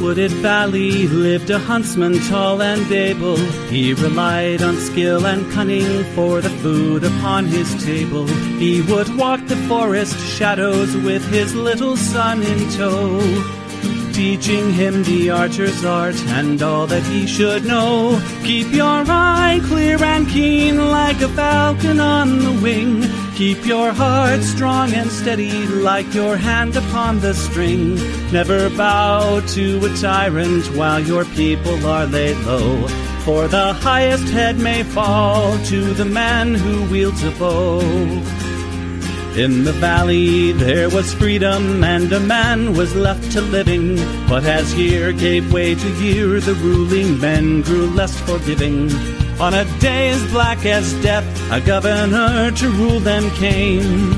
wooded valley lived a huntsman tall and able. He relied on skill and cunning for the food upon his table. He would walk the forest shadows with his little son in tow, teaching him the archer's art and all that he should know. Keep your eye clear and keen like a falcon on the wing. Keep your heart strong and steady like your hand upon the string. Never bow to a tyrant while your people are laid low, for the highest head may fall to the man who wields a bow. In the valley there was freedom, and a man was left to living. But as year gave way to year, the ruling men grew less forgiving. On a day as black as death, a governor to rule them came,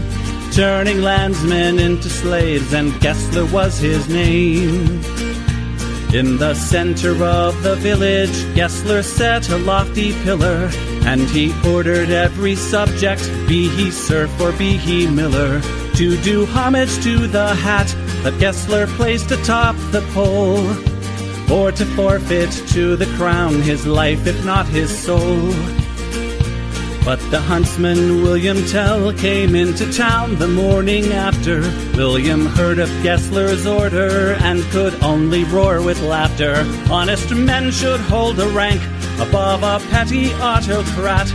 turning landsmen into slaves, and Gessler was his name. In the center of the village, Gessler set a lofty pillar, and he ordered every subject, be he serf or be he miller, to do homage to the hat that Gessler placed atop the pole, or to forfeit to the crown his life, if not his soul. But the huntsman William Tell came into town the morning after. William heard of Gessler's order and could only roar with laughter. Honest men should hold a rank above a petty autocrat.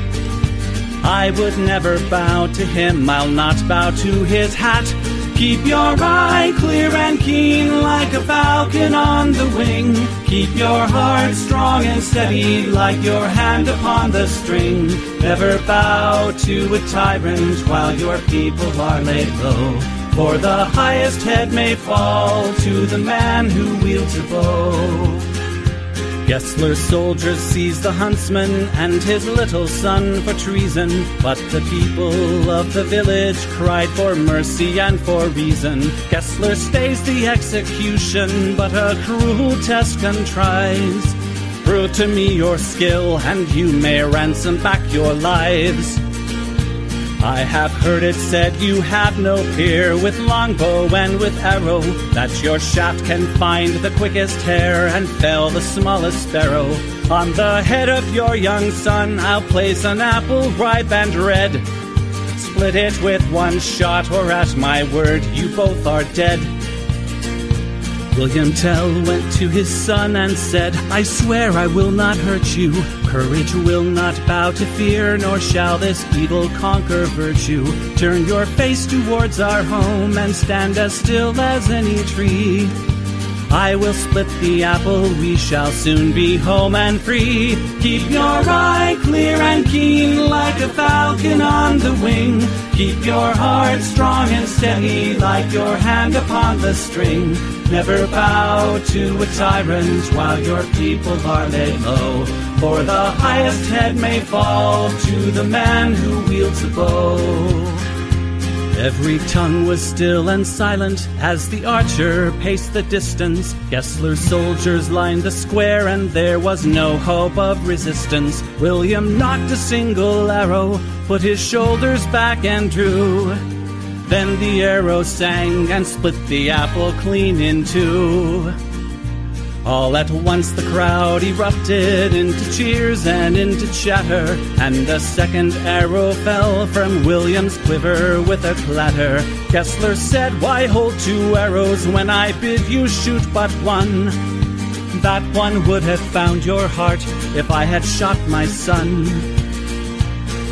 I would never bow to him, I'll not bow to his hat. Keep your eye clear and keen like a falcon on the wing. Keep your heart strong and steady like your hand upon the string. Never bow to a tyrant while your people are laid low, for the highest head may fall to the man who wields a bow. Gessler's soldiers seized the huntsman and his little son for treason, but the people of the village cried for mercy and for reason. Gessler stays the execution, but a cruel test contrives. Prove to me your skill, and you may ransom back your lives. I have heard it said you have no peer with longbow and with arrow, that your shaft can find the quickest hare and fell the smallest sparrow. On the head of your young son I'll place an apple ripe and red. Split it with one shot, or at my word you both are dead. William Tell went to his son and said, I swear I will not hurt you. Courage will not bow to fear, nor shall this evil conquer virtue. Turn your face towards our home and stand as still as any tree. I will split the apple, we shall soon be home and free. Keep your eye clear and keen like a falcon on the wing. Keep your heart strong and steady like your hand upon the string. Never bow to a tyrant while your people are laid low, for the highest head may fall to the man who wields a bow. Every tongue was still and silent as the archer paced the distance. Gessler's soldiers lined the square, and there was no hope of resistance. William knocked a single arrow, put his shoulders back and drew. Then the arrow sang and split the apple clean in two. All at once the crowd erupted into cheers and into chatter, and a second arrow fell from William's quiver with a clatter. Gessler said, why hold two arrows when I bid you shoot but one? That one would have found your heart if I had shot my son.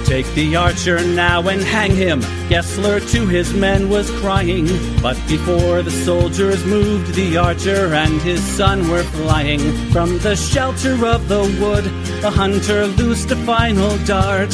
Take the archer now and hang him, Gessler to his men was crying. But before the soldiers moved, the archer and his son were flying. From the shelter of the wood, the hunter loosed a final dart.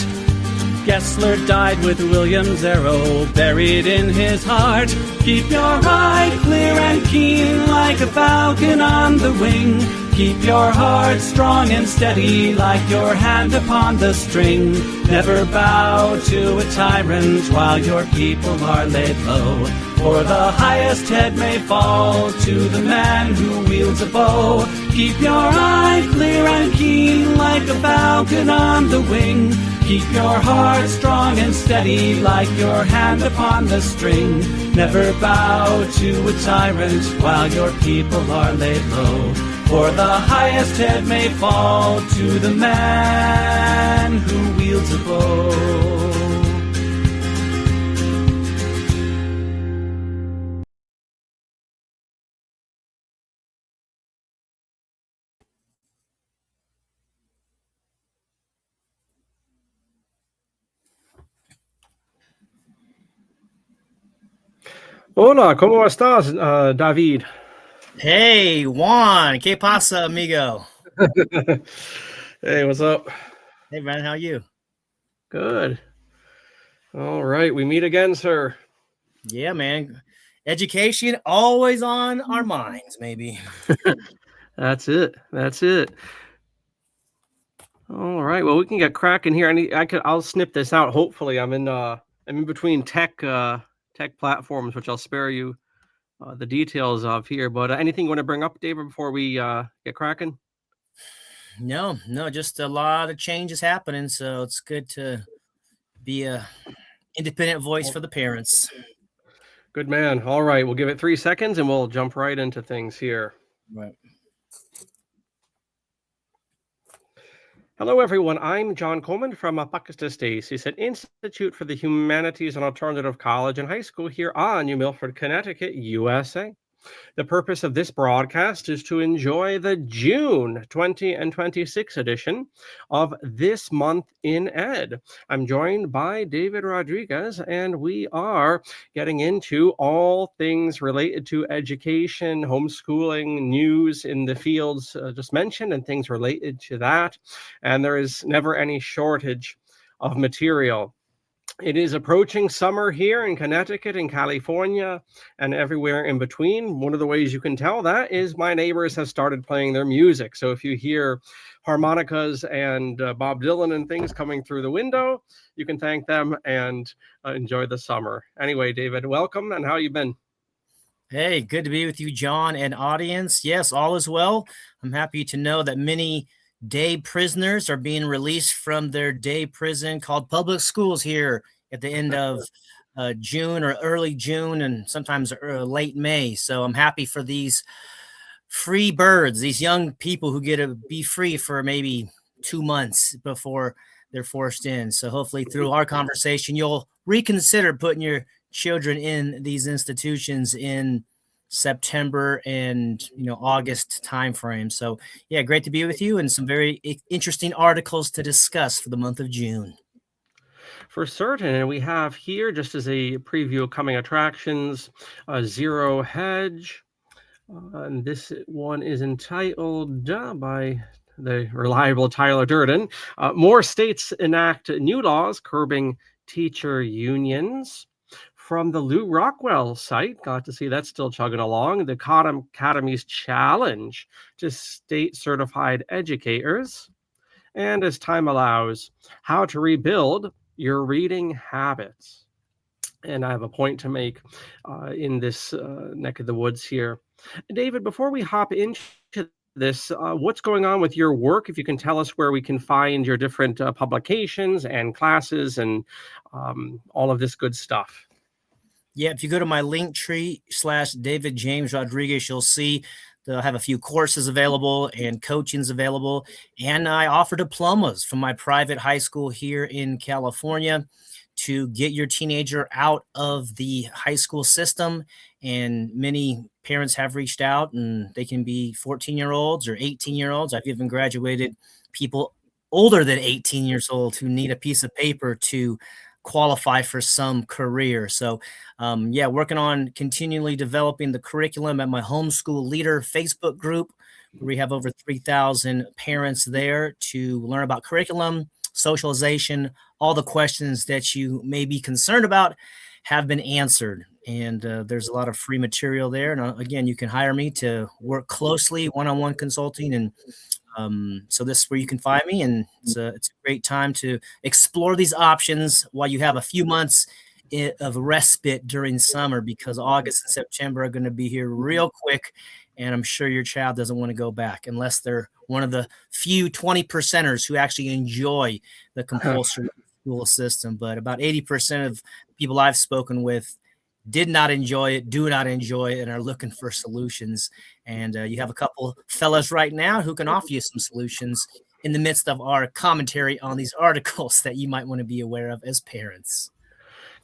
Gessler died with William's arrow buried in his heart. Keep your eye clear and keen like a falcon on the wing. Keep your heart strong and steady like your hand upon the string. Never bow to a tyrant while your people are laid low, For the highest head may fall to the man who wields a bow. Keep your eye clear and keen like a falcon on the wing. Keep your heart strong and steady like your hand upon the string. Never bow to a tyrant while your people are laid low. For the highest head may fall to the man who wields a bow. Hola, ¿cómo estás, David? Hey, Juan, ¿qué pasa, amigo? Hey, what's up? Hey, man, how are you? Good. All right, we meet again, sir. Yeah, man. Education always on our minds, maybe. That's it. That's it. All right. Well, we can get cracking here. I'll snip this out. Hopefully, I'm in between tech platforms, which I'll spare you the details of here. But anything you want to bring up, David, before we get cracking? No, just a lot of changes happening, so it's good to be a independent voice for the parents. Good man. All right, we'll give it 3 seconds and we'll jump right into things here. Right. Hello, everyone. I'm John Coleman from Pakistan State. It's an Institute for the Humanities and Alternative College and High School here on New Milford, Connecticut, USA. The purpose of this broadcast is to enjoy the June 20 and 26 edition of This Month in Ed. I'm joined by David Rodriguez, and we are getting into all things related to education, homeschooling, news in the fields just mentioned, and things related to that. And there is never any shortage of material. It is approaching summer here in Connecticut and California and everywhere in between. One of the ways you can tell that is my neighbors have started playing their music. So if you hear harmonicas and Bob Dylan and things coming through the window, you can thank them and enjoy the summer. Anyway, David, welcome. And how you been? Hey, good to be with you, John, and audience. Yes, all is well. I'm happy to know that many day prisoners are being released from their day prison called public schools here at the end of June or early June and sometimes late May. So I'm happy for these free birds, these young people who get to be free for maybe 2 months before they're forced in. So hopefully through our conversation, you'll reconsider putting your children in these institutions in September and August timeframe. So yeah, great to be with you and some very interesting articles to discuss for the month of June. For certain, and we have here, just as a preview of coming attractions, Zero Hedge. And this one is entitled by the reliable Tyler Durden. More states enact new laws curbing teacher unions. From the Lou Rockwell site, got to see that's still chugging along. The Khan Academy's challenge to state certified educators. And as time allows, how to rebuild your reading habits. And I have a point to make in this neck of the woods here. David, before we hop into this, what's going on with your work? If you can tell us where we can find your different publications and classes and all of this good stuff. Yeah, if you go to my Linktree/David James Rodriguez, you'll see they'll have a few courses available and coachings available. And I offer diplomas from my private high school here in California to get your teenager out of the high school system. And many parents have reached out, and they can be 14-year-olds or 18-year-olds. I've even graduated people older than 18 years old who need a piece of paper to qualify for some career. So yeah, working on continually developing the curriculum at my homeschool leader Facebook group, where we have over 3,000 parents there to learn about curriculum, socialization, all the questions that you may be concerned about have been answered. And there's a lot of free material there. And again, you can hire me to work closely, one-on-one consulting. And so this is where you can find me. And it's a great time to explore these options while you have a few months of respite during summer, because August and September are going to be here real quick. And I'm sure your child doesn't want to go back unless they're one of the few 20%ers who actually enjoy the compulsory school system. But about 80% of people I've spoken with did not enjoy it, do not enjoy it, and are looking for solutions. And you have a couple fellas right now who can offer you some solutions in the midst of our commentary on these articles that you might want to be aware of as parents.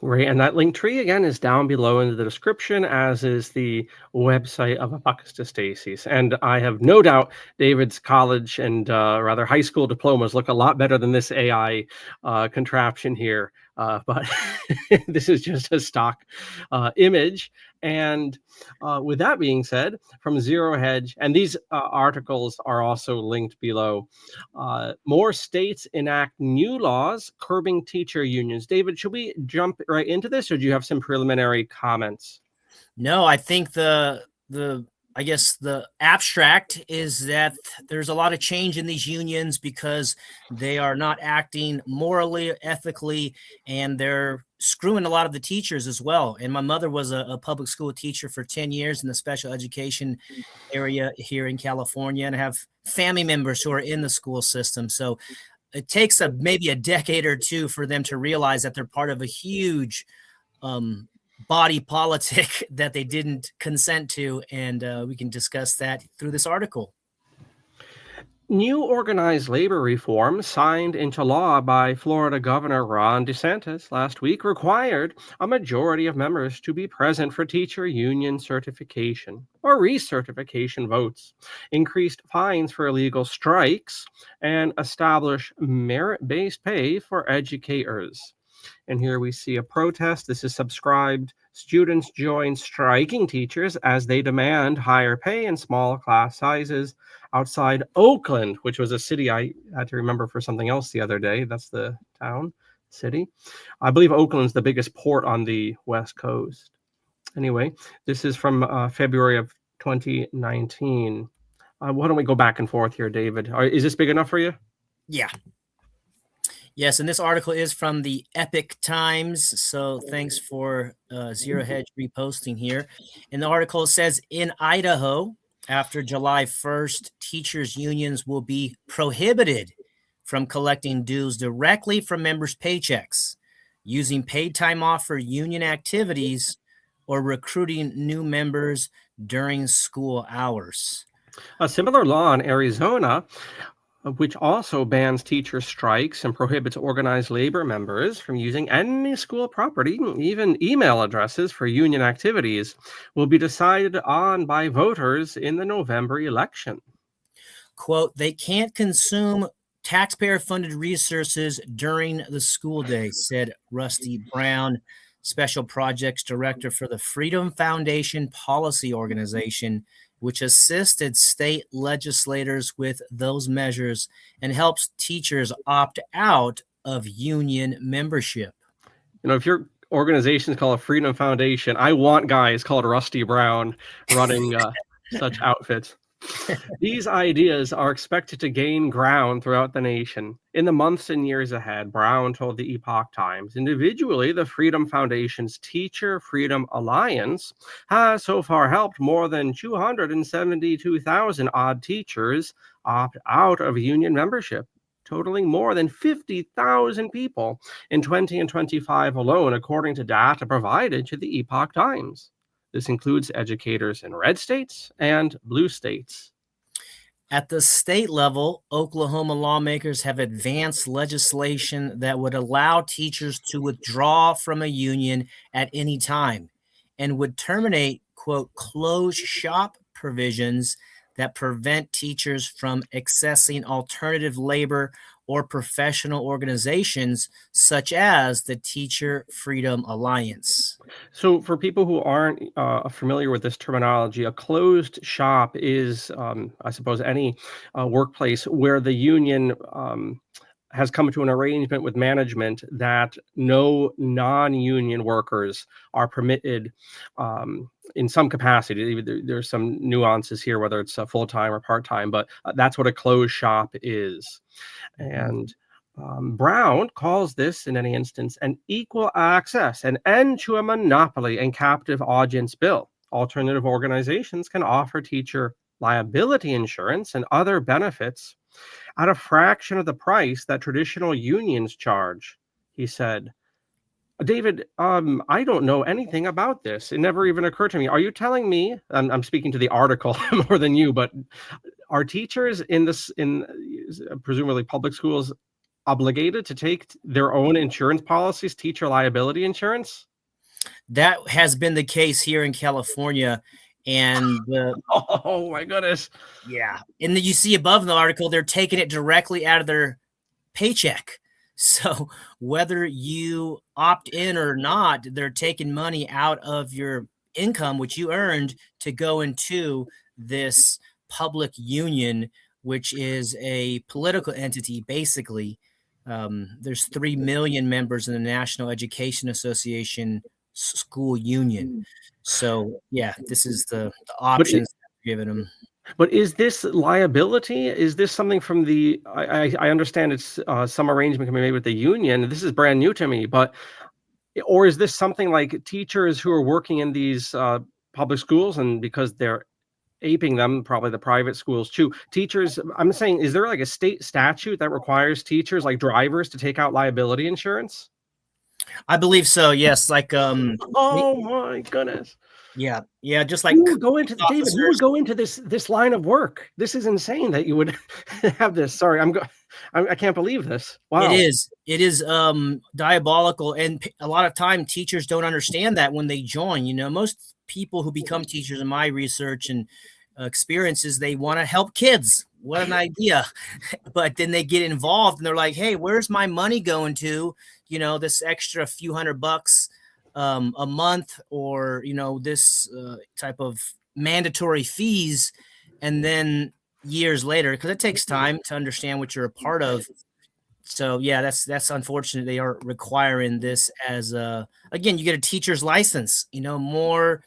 Great. And that link tree again is down below in the description, as is the website of Apocalypse Stacy's. And I have no doubt David's college and rather high school diplomas look a lot better than this AI contraption here. But this is just a stock image. And with that being said, from Zero Hedge, and these articles are also linked below, more states enact new laws curbing teacher unions. David, should we jump right into this, or do you have some preliminary comments? No, I think I guess the abstract is that there's a lot of change in these unions because they are not acting morally, ethically, and they're screwing a lot of the teachers as well. And my mother was a public school teacher for 10 years in the special education area here in California, and I have family members who are in the school system. So it takes maybe a decade or two for them to realize that they're part of a huge body politic that they didn't consent to, and we can discuss that through this article. New organized labor reform signed into law by Florida Governor Ron DeSantis last week required a majority of members to be present for teacher union certification or recertification votes, increased fines for illegal strikes, and established merit-based pay for educators. And here we see a protest. This is subscribed. Students join striking teachers as they demand higher pay and small class sizes outside Oakland, which was a city I had to remember for something else the other day. That's the town, city. I believe Oakland's the biggest port on the West Coast. Anyway, this is from February of 2019. Why don't we go back and forth here, David? Is this big enough for you? Yeah. Yes, and this article is from the Epic Times, so thanks for Zero Hedge reposting here. And the article says, in Idaho, after July 1st, teachers' unions will be prohibited from collecting dues directly from members' paychecks, using paid time off for union activities, or recruiting new members during school hours. A similar law in Arizona, which also bans teacher strikes and prohibits organized labor members from using any school property, even email addresses, for union activities, will be decided on by voters in the November election. Quote, they can't consume taxpayer-funded resources during the school day, said Rusty Brown, Special Projects Director for the Freedom Foundation Policy Organization, which assisted state legislators with those measures and helps teachers opt out of union membership. You know, if your organization is called a Freedom Foundation, I want guys called Rusty Brown running such outfits. These ideas are expected to gain ground throughout the nation. In the months and years ahead, Brown told the Epoch Times, individually, the Freedom Foundation's Teacher Freedom Alliance has so far helped more than 272,000 odd teachers opt out of union membership, totaling more than 50,000 people in 20 and 25 alone, according to data provided to the Epoch Times. This includes educators in red states and blue states. At the state level, Oklahoma lawmakers have advanced legislation that would allow teachers to withdraw from a union at any time and would terminate, quote, closed shop provisions that prevent teachers from accessing alternative labor or professional organizations such as the Teacher Freedom Alliance. So for people who aren't familiar with this terminology, a closed shop is, I suppose, any workplace where the union has come to an arrangement with management that no non-union workers are permitted in some capacity. There's some nuances here, whether it's full-time or part-time, but that's what a closed shop is. And Brown calls this, in any instance, an equal access, an end to a monopoly and captive audience bill. Alternative organizations can offer teacher liability insurance and other benefits at a fraction of the price that traditional unions charge, he said. David, I don't know anything about this. It never even occurred to me. Are you telling me, I'm speaking to the article more than you, but are teachers in presumably public schools obligated to take their own insurance policies, teacher liability insurance? That has been the case here in California. And Oh my goodness. yeah. And then you see above in the article, they're taking it directly out of their paycheck. So whether you opt in or not, they're taking money out of your income, which you earned, to go into this public union, which is a political entity, basically. There's 3 million members in the National Education Association school union. So yeah, this is the options given them. But is this liability? Is this something from the? I understand it's some arrangement can be made with the union. This is brand new to me, but or is this something like teachers who are working in these public schools, and because they're aping them, probably the private schools too. Teachers, I'm saying, is there like a state statute that requires teachers, like drivers, to take out liability insurance? I believe so. Yes, like Oh my goodness. yeah, just like Who would go into David? Who would go into this line of work? This is insane that you would have this. Sorry, I can't believe this. Wow. It is diabolical, and a lot of time teachers don't understand that when they join. You know, most people who become teachers, in my research and experiences, they want to help kids. What an idea. But then they get involved and they're like, hey, where's my money going to? You know, this extra few $100 a month, or, you know, this type of mandatory fees. And then years later, because it takes time to understand what you're a part of. So yeah, that's unfortunate. They are requiring this as again, you get a teacher's license, you know, more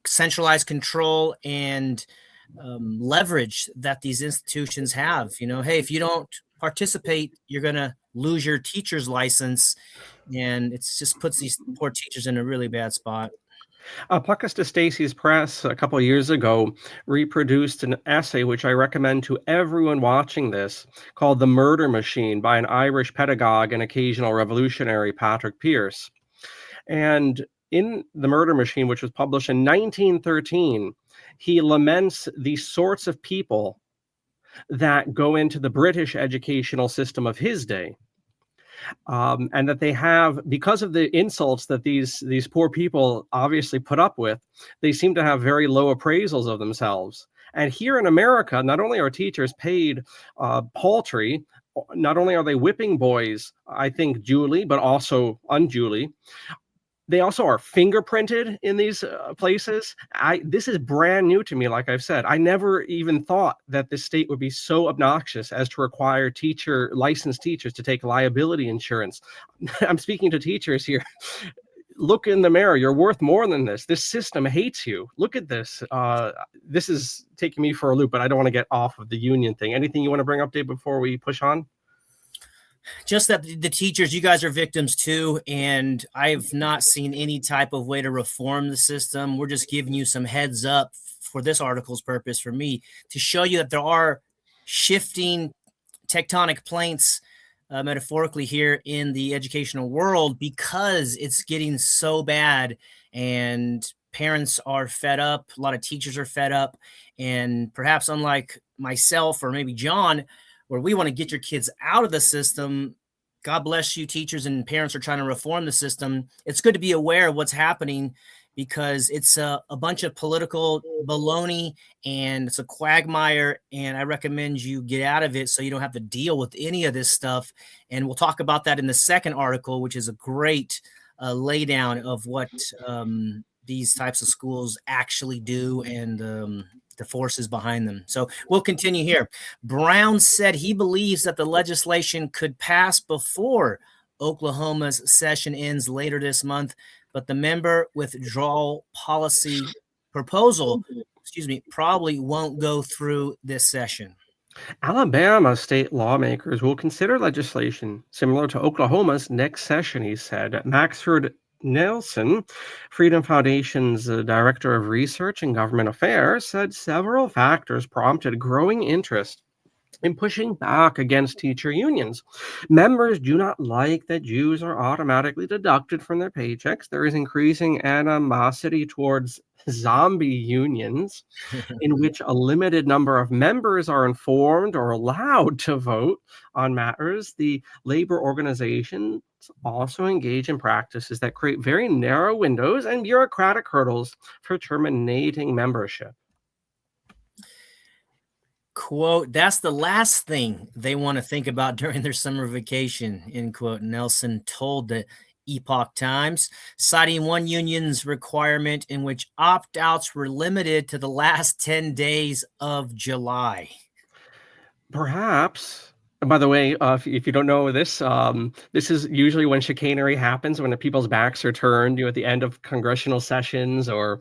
centralized control and leverage that these institutions have. You know, hey, if you don't participate, you're gonna lose your teacher's license, and it's just puts these poor teachers in a really bad spot. Puckus Stacey's Press a couple of years ago reproduced an essay which I recommend to everyone watching this, called "The Murder Machine" by an Irish pedagogue and occasional revolutionary, Patrick Pearse. And in The Murder Machine, which was published in 1913, he laments the sorts of people that go into the British educational system of his day. And that they have, because of the insults that these poor people obviously put up with, they seem to have very low appraisals of themselves. And here in America, not only are teachers paid paltry, not only are they whipping boys, I think duly, but also unduly, they also are fingerprinted in these places. This is brand new to me. Like I've said, I never even thought that the state would be so obnoxious as to require licensed teachers to take liability insurance. I'm speaking to teachers here. Look in the mirror. You're worth more than this. This system hates you. Look at this. This is taking me for a loop, but I don't want to get off of the union thing. Anything you want to bring up, Dave, before we push on? Just that the teachers, you guys are victims too, and I've not seen any type of way to reform the system. We're just giving you some heads up for this article's purpose, for me, to show you that there are shifting tectonic plates, metaphorically, here in the educational world, because it's getting so bad and parents are fed up. A lot of teachers are fed up, and perhaps unlike myself or maybe John, where we want to get your kids out of the system. God bless you, teachers and parents are trying to reform the system. It's good to be aware of what's happening, because it's a bunch of political baloney and it's a quagmire. And I recommend you get out of it so you don't have to deal with any of this stuff. And we'll talk about that in the second article, which is a great laydown of what these types of schools actually do and the forces behind them. So we'll continue here. Brown said he believes that the legislation could pass before Oklahoma's session ends later this month, but the member withdrawal policy proposal, probably won't go through this session. Alabama state lawmakers will consider legislation similar to Oklahoma's next session, he said. Maxford Nelson, Freedom Foundation's director of research and government affairs, said several factors prompted growing interest in pushing back against teacher unions. Members do not like that Jews are automatically deducted from their paychecks. There is increasing animosity towards zombie unions in which a limited number of members are informed or allowed to vote on matters. The labor organizations also engage in practices that create very narrow windows and bureaucratic hurdles for terminating membership. Quote, that's the last thing they want to think about during their summer vacation, end quote, Nelson told the Epoch Times, citing one union's requirement in which opt-outs were limited to the last 10 days of July. Perhaps. And by the way, if you don't know this, this is usually when chicanery happens, when the people's backs are turned, at the end of congressional sessions, or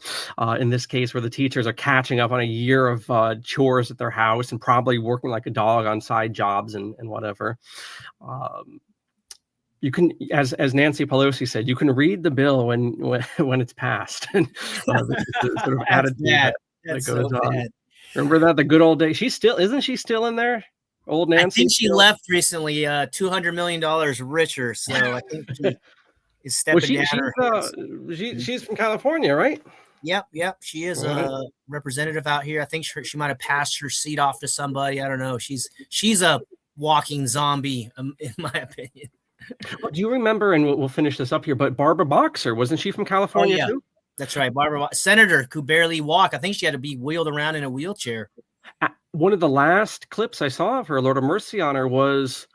in this case, where the teachers are catching up on a year of chores at their house and probably working like a dog on side jobs and whatever. You can, as Nancy Pelosi said, you can read the bill when it's passed. And the sort of attitude that goes so on. bad. Remember that, the good old days? Isn't she still in there? Old Nancy? I think she left recently, $200 million richer. So I think she is stepping down. She's from California, right? Yep. She is a representative out here. I think she might have passed her seat off to somebody. I don't know. She's a walking zombie, in my opinion. Well, do you remember, and we'll finish this up here, but Barbara Boxer, wasn't she from California too? That's right. Barbara, senator, could barely walk. I think she had to be wheeled around in a wheelchair. One of the last clips I saw of her, Lord of mercy on her, was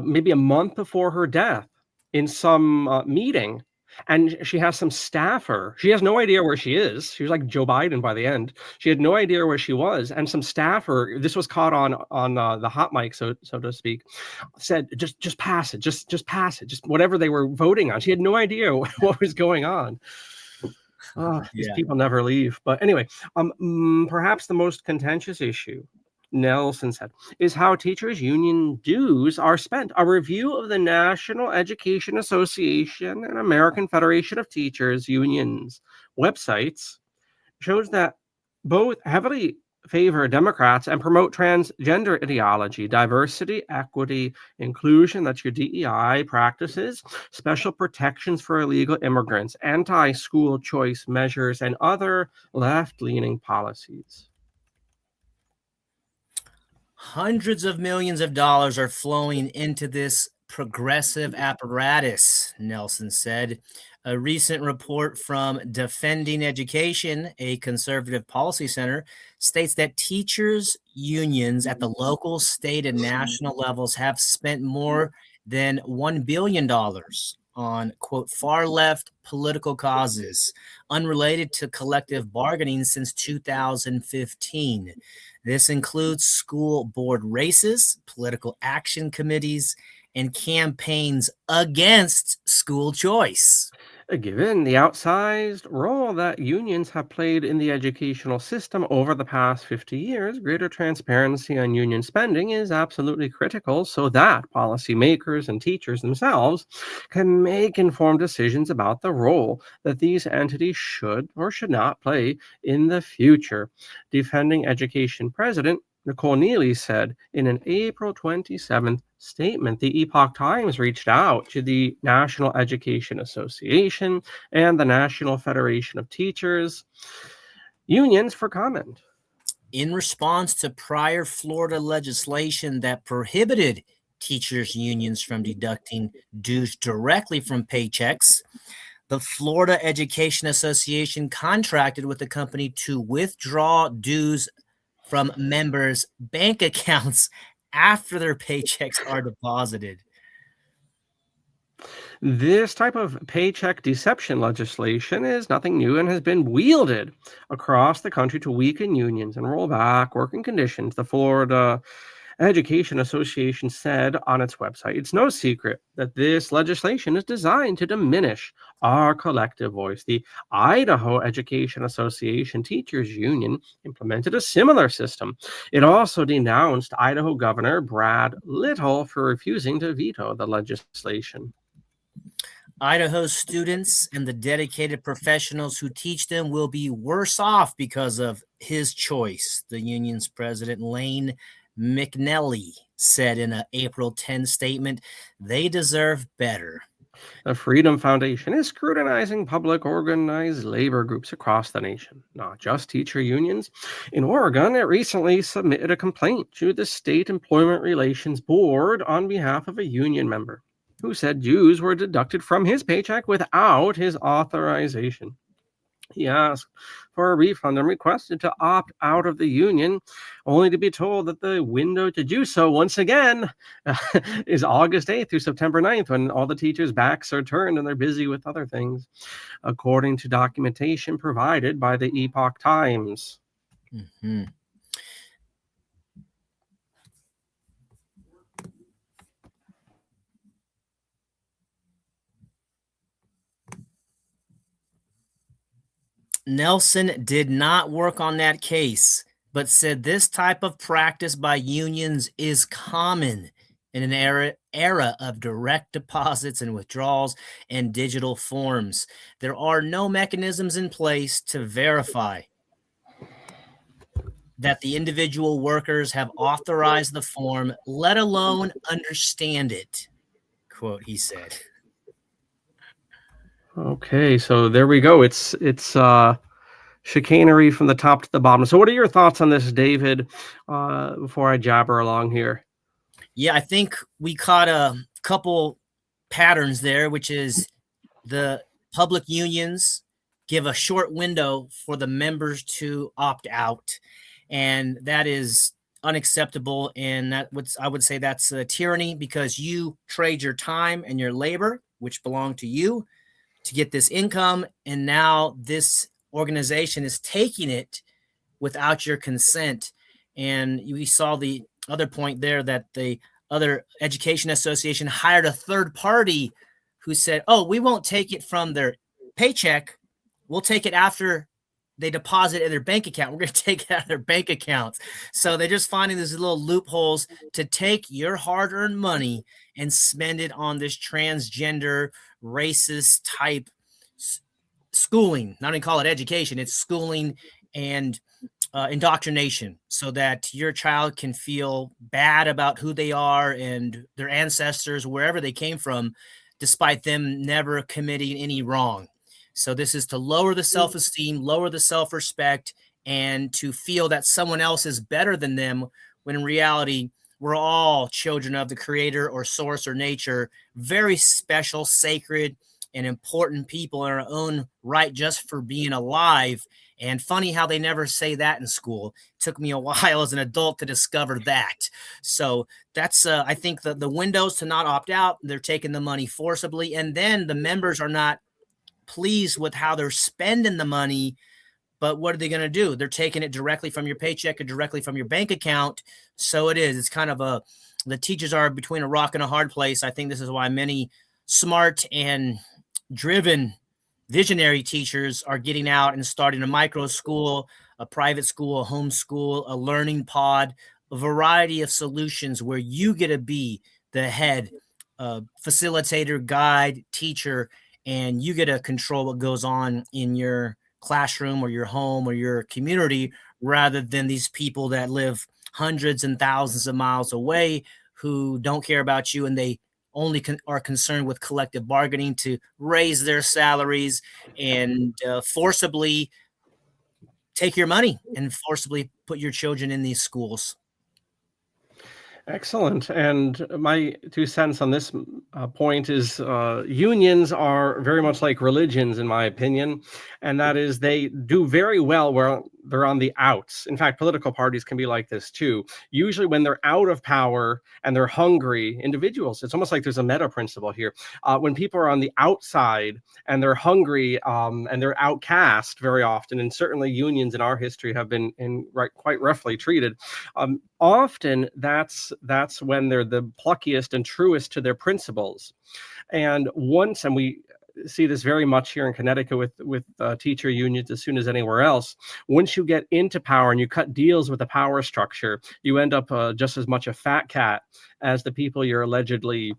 maybe a month before her death in some meeting. And she has some staffer. She has no idea where she is. She was like Joe Biden by the end. She had no idea where she was. And some staffer, this was caught on the hot mic, so to speak, said, just pass it. Just pass it. Just whatever they were voting on. She had no idea what was going on. These people never leave. But anyway, perhaps the most contentious issue, Nelson said, is how teachers' union dues are spent. A review of the National Education Association and American Federation of Teachers Unions websites shows that both heavily favor Democrats and promote transgender ideology, diversity, equity, inclusion, that's your DEI practices, special protections for illegal immigrants, anti-school choice measures, and other left-leaning policies. Hundreds of millions of dollars are flowing into this progressive apparatus, Nelson said. A recent report from Defending Education, a conservative policy center, states that teachers' unions at the local, state, and national levels have spent more than $1 billion on, quote, far-left political causes unrelated to collective bargaining since 2015. This includes school board races, political action committees, and campaigns against school choice. Given the outsized role that unions have played in the educational system over the past 50 years, greater transparency on union spending is absolutely critical so that policymakers and teachers themselves can make informed decisions about the role that these entities should or should not play in the future. Defending Education President Nicole Neely said in an April 27th statement, the Epoch Times reached out to the National Education Association and the National Federation of Teachers unions for comment. In response to prior Florida legislation that prohibited teachers' unions from deducting dues directly from paychecks, the Florida Education Association contracted with the company to withdraw dues from members' bank accounts after their paychecks are deposited. This type of paycheck deception legislation is nothing new and has been wielded across the country to weaken unions and roll back working conditions. The Florida Education Association said on its website, it's no secret that this legislation is designed to diminish our collective voice. The Idaho Education Association Teachers Union implemented a similar system. It also denounced Idaho Governor Brad Little for refusing to veto the legislation. Idaho students and the dedicated professionals who teach them will be worse off because of his choice, the union's president, Lane McNelly, said in an April 10 statement. They deserve better. The Freedom Foundation is scrutinizing public organized labor groups across the nation, not just teacher unions. In Oregon, it recently submitted a complaint to the State Employment Relations Board on behalf of a union member who said dues were deducted from his paycheck without his authorization. He asked for a refund and requested to opt out of the union, only to be told that the window to do so once again is August 8th through September 9th, when all the teachers' backs are turned and they're busy with other things, according to documentation provided by the Epoch Times. Mm-hmm. Nelson did not work on that case, but said this type of practice by unions is common in an era of direct deposits and withdrawals and digital forms. There are no mechanisms in place to verify that the individual workers have authorized the form, let alone understand it, quote, he said. Okay, so there we go. It's chicanery from the top to the bottom. So what are your thoughts on this, David, before I jabber along here? Yeah, I think we caught a couple patterns there, which is the public unions give a short window for the members to opt out, and that is unacceptable. And I would say that's a tyranny, because you trade your time and your labor, which belong to you, to get this income, and now this organization is taking it without your consent. And we saw the other point there, that the other education association hired a third party who said, oh, we won't take it from their paycheck. We'll take it after they deposit in their bank account. We're going to take it out of their bank accounts. So they're just finding these little loopholes to take your hard-earned money and spend it on this transgender, racist type schooling. Not even call it education. It's schooling and indoctrination, so that your child can feel bad about who they are and their ancestors, wherever they came from, despite them never committing any wrong. So this is to lower the self-esteem, lower the self-respect, and to feel that someone else is better than them, when in reality, we're all children of the creator or source or nature, very special, sacred, and important people in our own right, just for being alive. And funny how they never say that in school. It took me a while as an adult to discover that. So that's, I think, the windows to not opt out. They're taking the money forcibly, and then the members are not pleased with how they're spending the money. But what are they going to do? They're taking it directly from your paycheck or directly from your bank account. So it's kind of the teachers are between a rock and a hard place. I think this is why many smart and driven visionary teachers are getting out and starting a micro school, a private school, a home school, a learning pod, a variety of solutions where you get to be the head facilitator, guide, teacher, and you get to control what goes on in your classroom or your home or your community, rather than these people that live hundreds and thousands of miles away who don't care about you, and they only are concerned with collective bargaining to raise their salaries and forcibly take your money and forcibly put your children in these schools. Excellent. And my 2 cents on this point is unions are very much like religions, in my opinion. And that is, they do very well where they're on the outs. In fact, political parties can be like this too. Usually, when they're out of power and they're hungry individuals, it's almost like there's a meta principle here. When people are on the outside and they're hungry and they're outcast very often, and certainly unions in our history have been quite roughly treated. Often that's when they're the pluckiest and truest to their principles. And we see this very much here in Connecticut with teacher unions as soon as anywhere else. Once you get into power and you cut deals with the power structure, you end up just as much a fat cat as the people you're allegedly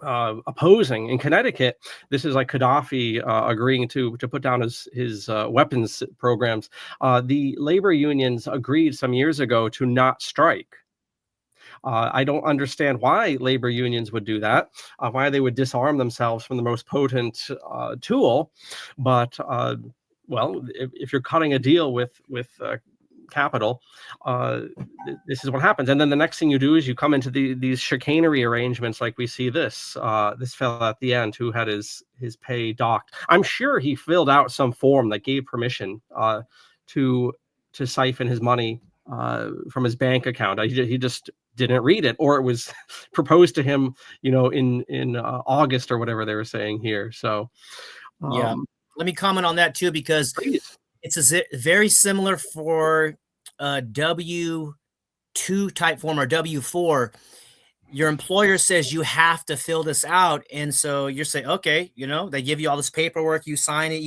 opposing. In Connecticut, this is like Gaddafi agreeing to put down his weapons programs. The labor unions agreed some years ago to not strike. I don't understand why labor unions would do that, why they would disarm themselves from the most potent tool. But well, if you're cutting a deal with capital, this is what happens. And then the next thing you do is you come into these chicanery arrangements, like we see this fellow at the end who had his pay docked. I'm sure he filled out some form that gave permission to siphon his money from his bank account. He just didn't read it, or it was proposed to him, in August or whatever they were saying here. So yeah, let me comment on that too, because please. It's very similar for W-2 type form or W-4. Your employer says you have to fill this out. And so you're saying, okay, they give you all this paperwork, you sign it,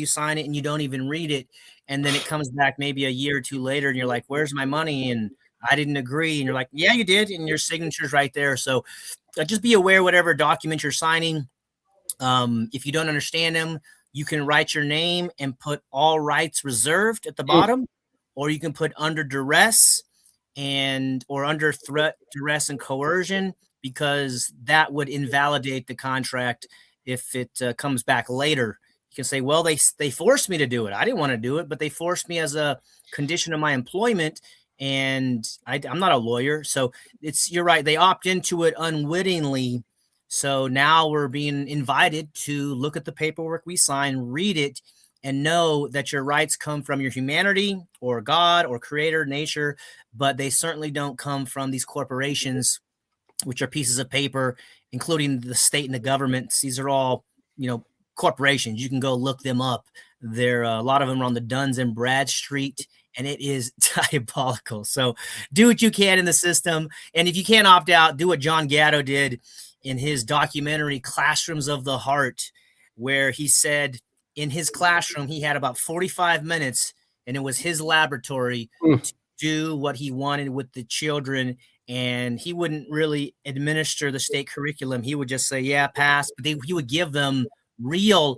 and you don't even read it. And then it comes back maybe a year or two later and you're like, where's my money? And I didn't agree. And you're like, yeah, you did. And your signature's right there. So just be aware, whatever document you're signing, if you don't understand them, you can write your name and put all rights reserved at the bottom, or you can put under duress or under threat, duress, and coercion, because that would invalidate the contract if it comes back later. You can say, well, they forced me to do it. I didn't want to do it, but they forced me as a condition of my employment, and I'm not a lawyer. So you're right. They opt into it unwittingly. So now we're being invited to look at the paperwork we sign, read it, and know that your rights come from your humanity or God or creator, nature, but they certainly don't come from these corporations, which are pieces of paper, including the state and the governments. These are all, corporations. You can go look them up. A lot of them are on the Duns and Bradstreet, and it is diabolical. So do what you can in the system. And if you can't opt out, do what John Gatto did in his documentary Classrooms of the Heart, where he said in his classroom he had about 45 minutes and it was his laboratory to do what he wanted with the children, and he wouldn't really administer the state curriculum. He would just say, yeah, pass, but he would give them real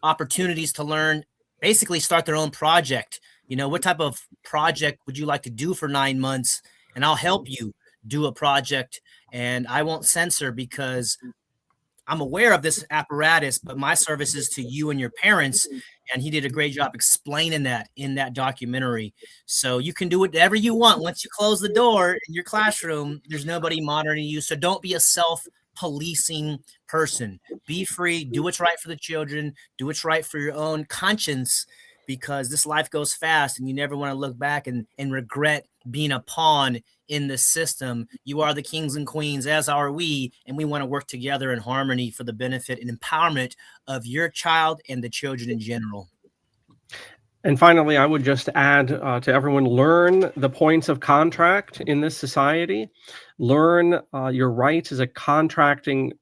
opportunities to learn, basically start their own project. What type of project would you like to do for 9 months? And I'll help you do a project, and I won't censor, because I'm aware of this apparatus, but my service is to you and your parents. And he did a great job explaining that in that documentary. So you can do whatever you want. Once you close the door in your classroom, there's nobody monitoring you. So don't be a self-policing person. Be free. Do what's right for the children. Do what's right for your own conscience, because this life goes fast and you never want to look back and regret being a pawn in the system. You are the kings and queens, as are we, and we want to work together in harmony for the benefit and empowerment of your child and the children in general. And finally, I would just add to everyone, learn the points of contract in this society. Learn your rights as a contracting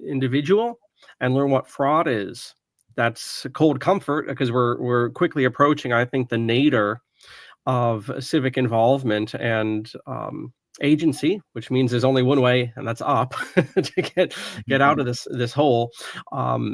individual, and learn what fraud is. That's cold comfort, because we're quickly approaching, I think, the nadir of civic involvement and agency, which means there's only one way, and that's up to get out of this hole.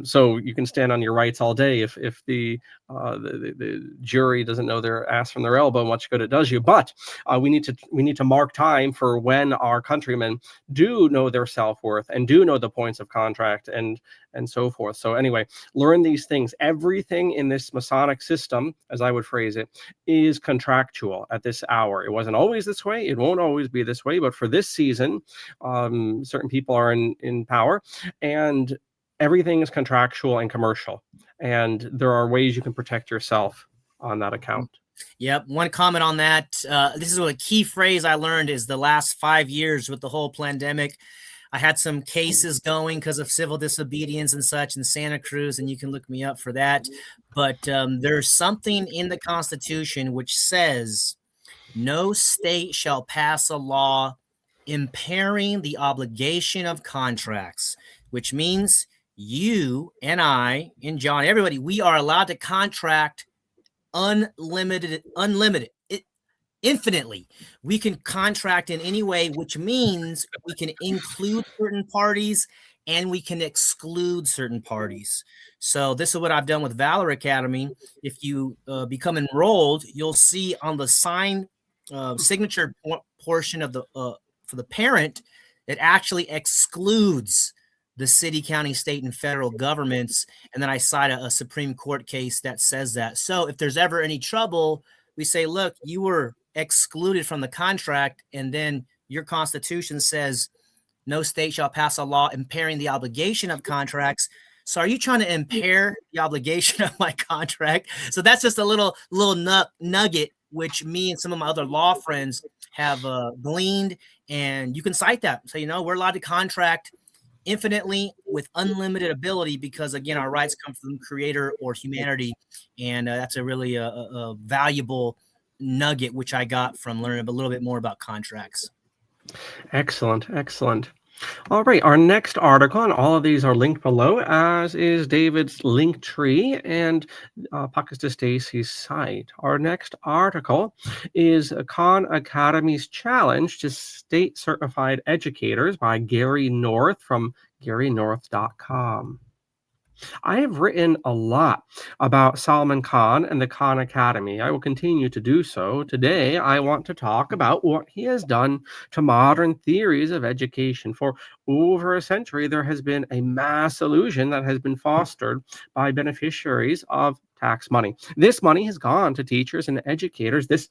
So you can stand on your rights all day if the the jury doesn't know their ass from their elbow, much good it does you. But we need to mark time for when our countrymen do know their self-worth and do know the points of contract and so forth. So anyway, learn these things. Everything in this Masonic system, as I would phrase it, is contractual at this hour. It wasn't always this way. It won't always be this way. But for this season, certain people are in power, and everything is contractual and commercial. And there are ways you can protect yourself on that account. Yep. One comment on that. This is a key phrase I learned is the last 5 years with the whole pandemic. I had some cases going because of civil disobedience and such in Santa Cruz, and you can look me up for that. But there's something in the Constitution which says no state shall pass a law impairing the obligation of contracts, which means you and I and John, everybody, we are allowed to contract unlimited, infinitely. We can contract in any way, which means we can include certain parties and we can exclude certain parties. So this is what I've done with Valor Academy. If you become enrolled, you'll see on the sign signature portion of the for the parent, it actually excludes the city, county, state, and federal governments. And then I cite a Supreme Court case that says that. So if there's ever any trouble, we say, look, you were excluded from the contract, and then your Constitution says no state shall pass a law impairing the obligation of contracts. So are you trying to impair the obligation of my contract? So that's just a little nugget, which me and some of my other law friends have gleaned, and you can cite that. So, we're allowed to contract infinitely with unlimited ability because, again, our rights come from Creator or humanity, and that's a really a valuable nugget, which I got from learning a little bit more about contracts. Excellent. All right, our next article, and all of these are linked below, as is David's link tree and Pakistan Stacy's site. Our next article is Khan Academy's Challenge to State Certified Educators by Gary North from GaryNorth.com. I have written a lot about Salman Khan and the Khan Academy. I will continue to do so. Today, I want to talk about what he has done to modern theories of education. For over a century, there has been a mass illusion that has been fostered by beneficiaries of tax money. This money has gone to teachers and educators. This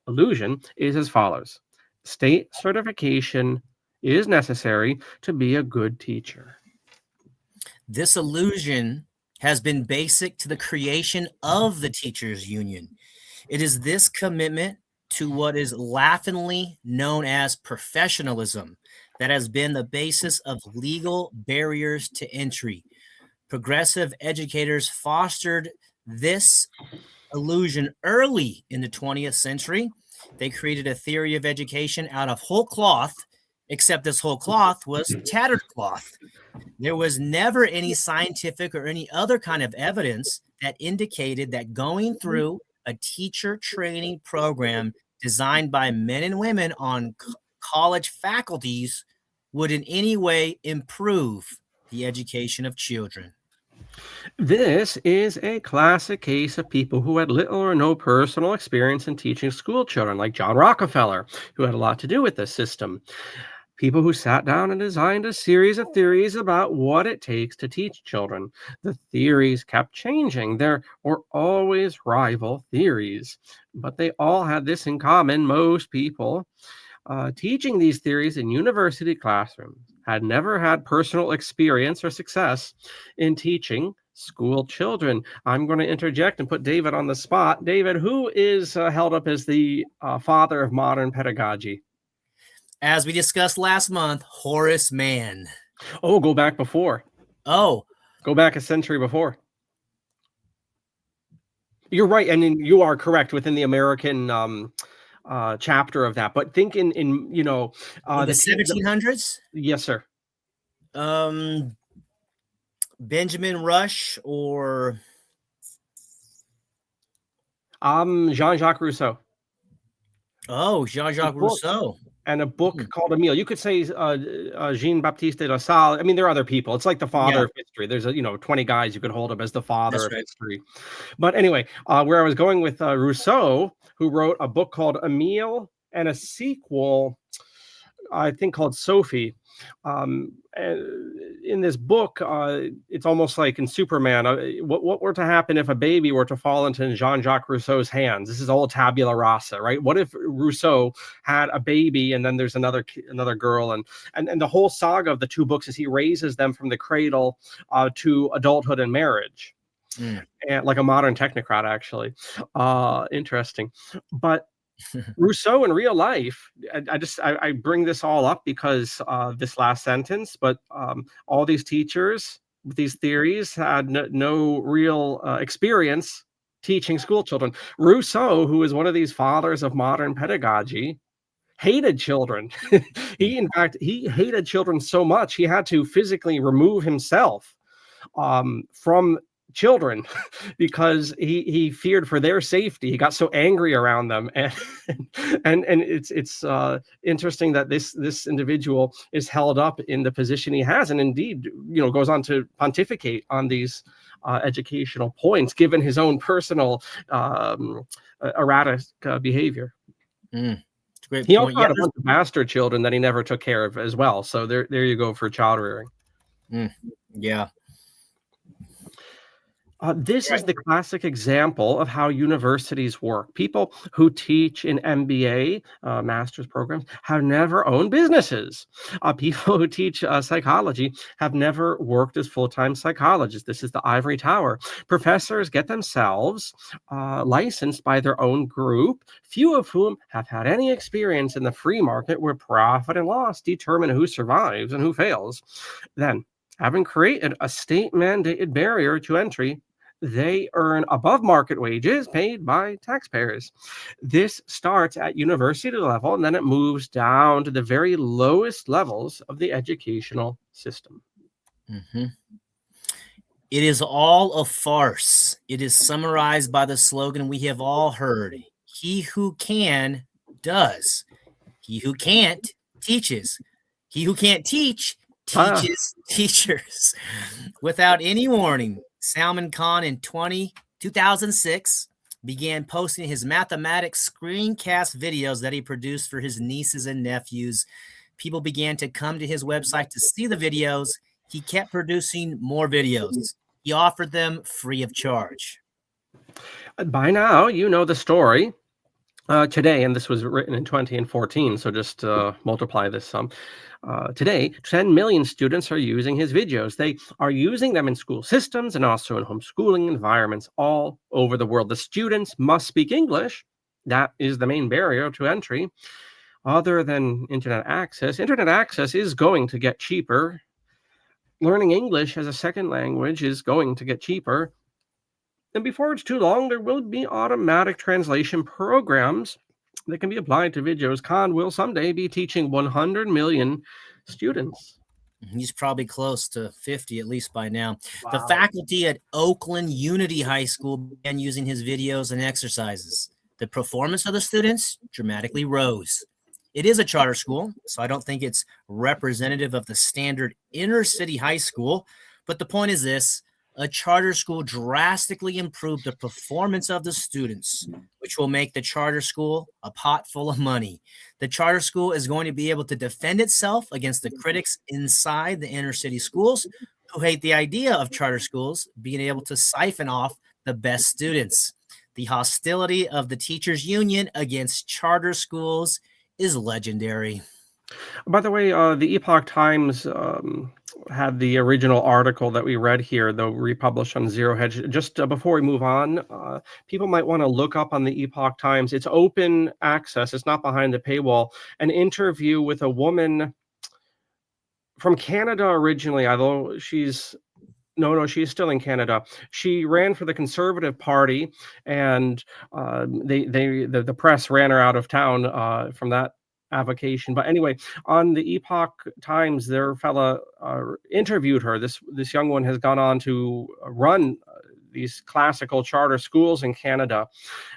illusion is as follows: state certification is necessary to be a good teacher. This illusion has been basic to the creation of the teachers' union. It is this commitment to what is laughingly known as professionalism that has been the basis of legal barriers to entry. Progressive educators fostered this illusion early in the 20th century. They created a theory of education out of whole cloth, except this whole cloth was tattered cloth. There was never any scientific or any other kind of evidence that indicated that going through a teacher training program designed by men and women on college faculties would in any way improve the education of children. This is a classic case of people who had little or no personal experience in teaching school children, like John Rockefeller, who had a lot to do with this system. People who sat down and designed a series of theories about what it takes to teach children. The theories kept changing. There were always rival theories, but they all had this in common. Most people teaching these theories in university classrooms had never had personal experience or success in teaching school children. I'm going to interject and put David on the spot. David, who is held up as the father of modern pedagogy? As we discussed last month, Horace Mann. Oh, go back before. Oh. Go back a century before. You're right, and you are correct within the American chapter of that. But think in the 1700s? Yes, sir. Benjamin Rush or Jean-Jacques Rousseau. Oh, Jean-Jacques Rousseau. and a book called Emile. You could say Jean-Baptiste de La Salle. I mean, there are other people. It's like the father of history. There's 20 guys you could hold up as the father of history. But anyway, where I was going with Rousseau, who wrote a book called Emile and a sequel, I think, called Sophie. In this book, it's almost like in Superman, what were to happen if a baby were to fall into Jean-Jacques Rousseau's hands? This is all tabula rasa, right? What if Rousseau had a baby and then there's another girl, and the whole saga of the two books is he raises them from the cradle to adulthood and marriage, and like a modern technocrat, actually. Interesting, but Rousseau in real life, I bring this all up because this last sentence, but all these teachers with these theories had no real experience teaching school children. Rousseau, who is one of these fathers of modern pedagogy, hated children. In fact, he hated children so much he had to physically remove himself from children because he feared for their safety. He got so angry around them, and it's interesting that this individual is held up in the position he has, and indeed goes on to pontificate on these educational points given his own personal erratic behavior. Great he point. also had a bunch of bastard children that he never took care of as well, so there you go for child rearing. Yeah. This is the classic example of how universities work. People who teach in MBA, master's programs, have never owned businesses. People who teach psychology have never worked as full-time psychologists. This is the ivory tower. Professors get themselves licensed by their own group, few of whom have had any experience in the free market where profit and loss determine who survives and who fails. Then, having created a state-mandated barrier to entry, they earn above market wages paid by taxpayers. This starts at university level, and then it moves down to the very lowest levels of the educational system. It is all a farce. It is summarized by the slogan we have all heard: he who can, does. He who can't, teaches. He who can't teach, teaches teachers. Without any warning, Salman Khan in 2006 began posting his mathematics screencast videos that he produced for his nieces and nephews. People began to come to his website to see the videos. He kept producing more videos. He offered them free of charge. By now, you know the story. Today, and this was written in 2014, so just multiply this sum. Today, 10 million students are using his videos. They are using them in school systems and also in homeschooling environments all over the world. The students must speak English. That is the main barrier to entry. Other than internet access is going to get cheaper. Learning English as a second language is going to get cheaper. And before it's too long, there will be automatic translation programs that can be applied to videos. Khan will someday be teaching 100 million students. He's probably close to 50, at least by now. Wow. The faculty at Oakland Unity High School began using his videos and exercises. The performance of the students dramatically rose. It is a charter school, so I don't think it's representative of the standard inner city high school. But the point is this: a charter school drastically improved the performance of the students, which will make the charter school a pot full of money. The charter school is going to be able to defend itself against the critics inside the inner city schools who hate the idea of charter schools being able to siphon off the best students. The hostility of the teachers' union against charter schools is legendary. By the way, the Epoch Times had the original article that we read here, though republished on Zero Hedge. Just before we move on, people might want to look up on the Epoch Times. It's open access. It's not behind the paywall. An interview with a woman from Canada originally, although she's still in Canada. She ran for the Conservative Party, and the press ran her out of town from that avocation. But anyway, on the Epoch Times, their fella interviewed her. This young one has gone on to run these classical charter schools in Canada,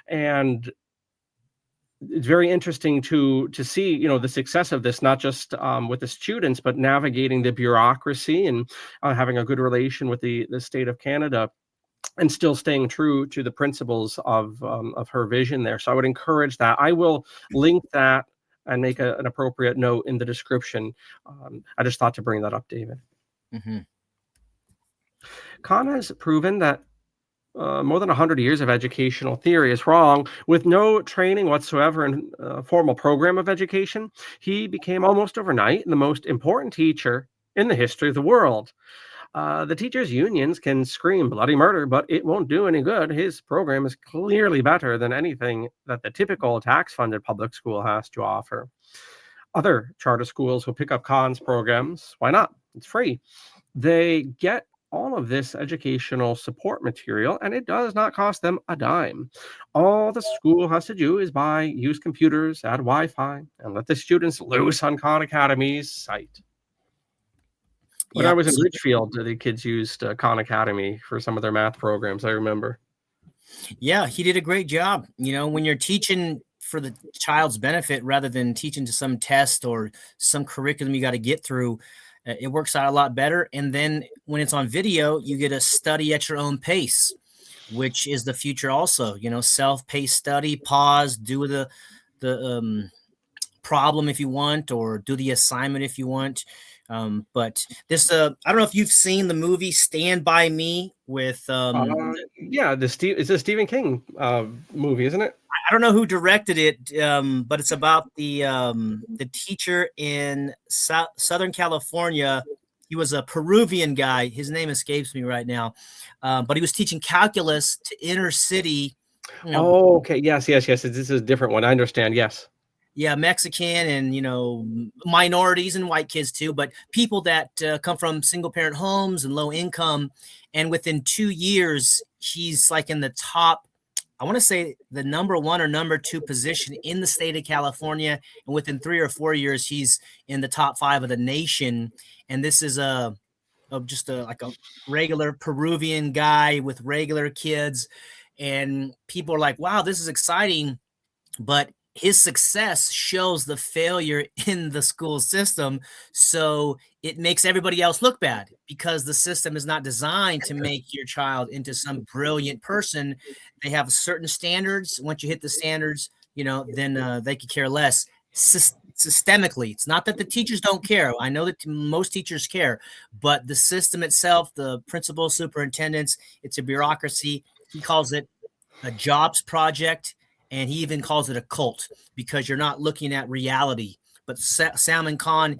and it's very interesting to see, you know, the success of this, not just with the students, but navigating the bureaucracy and having a good relation with the state of Canada, and still staying true to the principles of her vision there. So I would encourage that. I will link that and make an appropriate note in the description. I just thought to bring that up, David. Mm-hmm. Kahn has proven that more than 100 years of educational theory is wrong. With no training whatsoever in a formal program of education, he became almost overnight the most important teacher in the history of the world. The teachers' unions can scream bloody murder, but it won't do any good. His program is clearly better than anything that the typical tax-funded public school has to offer. Other charter schools will pick up Kahn's programs. Why not? It's free. They get all of this educational support material, and it does not cost them a dime. All the school has to do is buy used computers, add Wi-Fi, and let the students loose on Khan Academy's site. When I was in Richfield, the kids used Khan Academy for some of their math programs, I remember. Yeah, he did a great job. You know, when you're teaching for the child's benefit rather than teaching to some test or some curriculum you got to get through, it works out a lot better. And then when it's on video, you get to study at your own pace, which is the future also. You know, self-paced study, pause, do the problem if you want, or do the assignment if you want. But this, I don't know if you've seen the movie Stand By Me with. Yeah, it's a Stephen King movie, isn't it? I don't know who directed it, but it's about the teacher in Southern California. He was a Peruvian guy. His name escapes me right now, but he was teaching calculus to inner city. You know, oh, okay. Yes. This is a different one. I understand. Yes. Yeah, Mexican and, you know, minorities and white kids too, but people that come from single parent homes and low income. And within 2 years, he's like in the top, I want to say the number 1 or number 2 position in the state of California. And within 3 or 4 years, he's in the top 5 of the nation. And this is just like a regular Peruvian guy with regular kids. And people are like, wow, this is exciting. But his success shows the failure in the school system. So it makes everybody else look bad because the system is not designed to make your child into some brilliant person. They have certain standards. Once you hit the standards, you know, then they could care less. Systemically, it's not that the teachers don't care. I know that most teachers care, but the system itself, the principal, superintendents, it's a bureaucracy. He calls it a jobs project. And he even calls it a cult because you're not looking at reality. But Salman Khan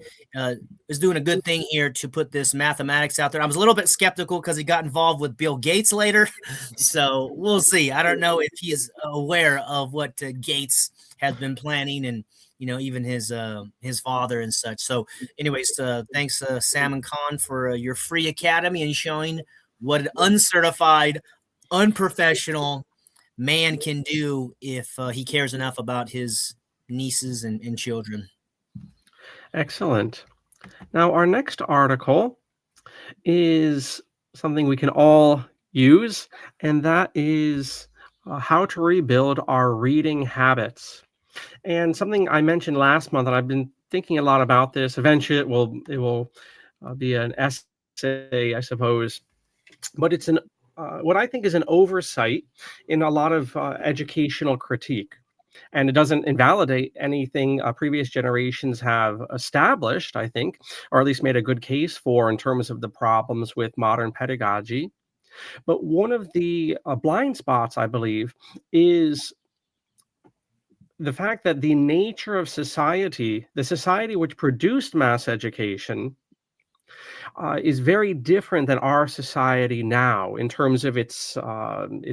is doing a good thing here to put this mathematics out there. I was a little bit skeptical because he got involved with Bill Gates later. So we'll see. I don't know if he is aware of what Gates has been planning and, you know, even his father and such. So anyways, thanks, Salman Khan, for your free academy and showing what an uncertified, unprofessional man can do if he cares enough about his nieces and children. Excellent. Now, our next article is something we can all use, and that is how to rebuild our reading habits. And something I mentioned last month, and I've been thinking a lot about this. Eventually, it will be an essay, I suppose, but it's what I think is an oversight in a lot of educational critique. And it doesn't invalidate anything previous generations have established, I think, or at least made a good case for in terms of the problems with modern pedagogy. But one of the blind spots, I believe, is the fact that the nature of society, the society which produced mass education, is very different than our society now in terms of its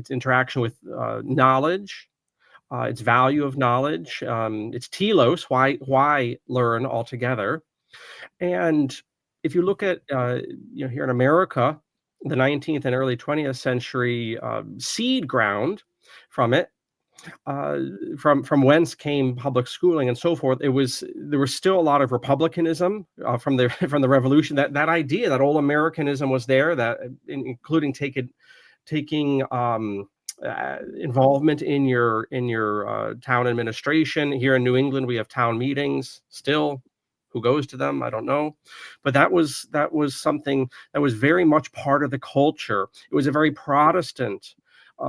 interaction with knowledge, its value of knowledge, its telos, why learn altogether. And if you look at here in America, the 19th and early 20th century seed ground from it, from whence came public schooling and so forth, there was still a lot of republicanism from the revolution. That idea that old Americanism was there, that including taking involvement in your town administration. Here in New England, we have town meetings still. Who goes to them? I don't know. But that was something that was very much part of the culture. It was a very Protestant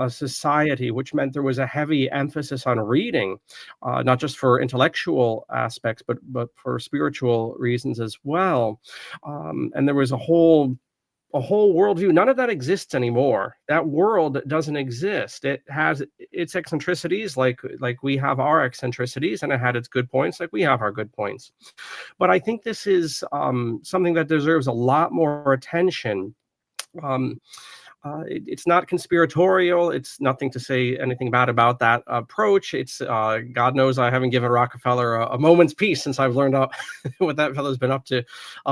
society, which meant there was a heavy emphasis on reading, not just for intellectual aspects, but for spiritual reasons as well. And there was a whole worldview. None of that exists anymore. That world doesn't exist. It has its eccentricities, like we have our eccentricities, and it had its good points, like we have our good points. But I think this is something that deserves a lot more attention. It's not conspiratorial. It's nothing to say anything bad about that approach. It's God knows I haven't given Rockefeller a moment's peace since I've learned what that fellow's been up to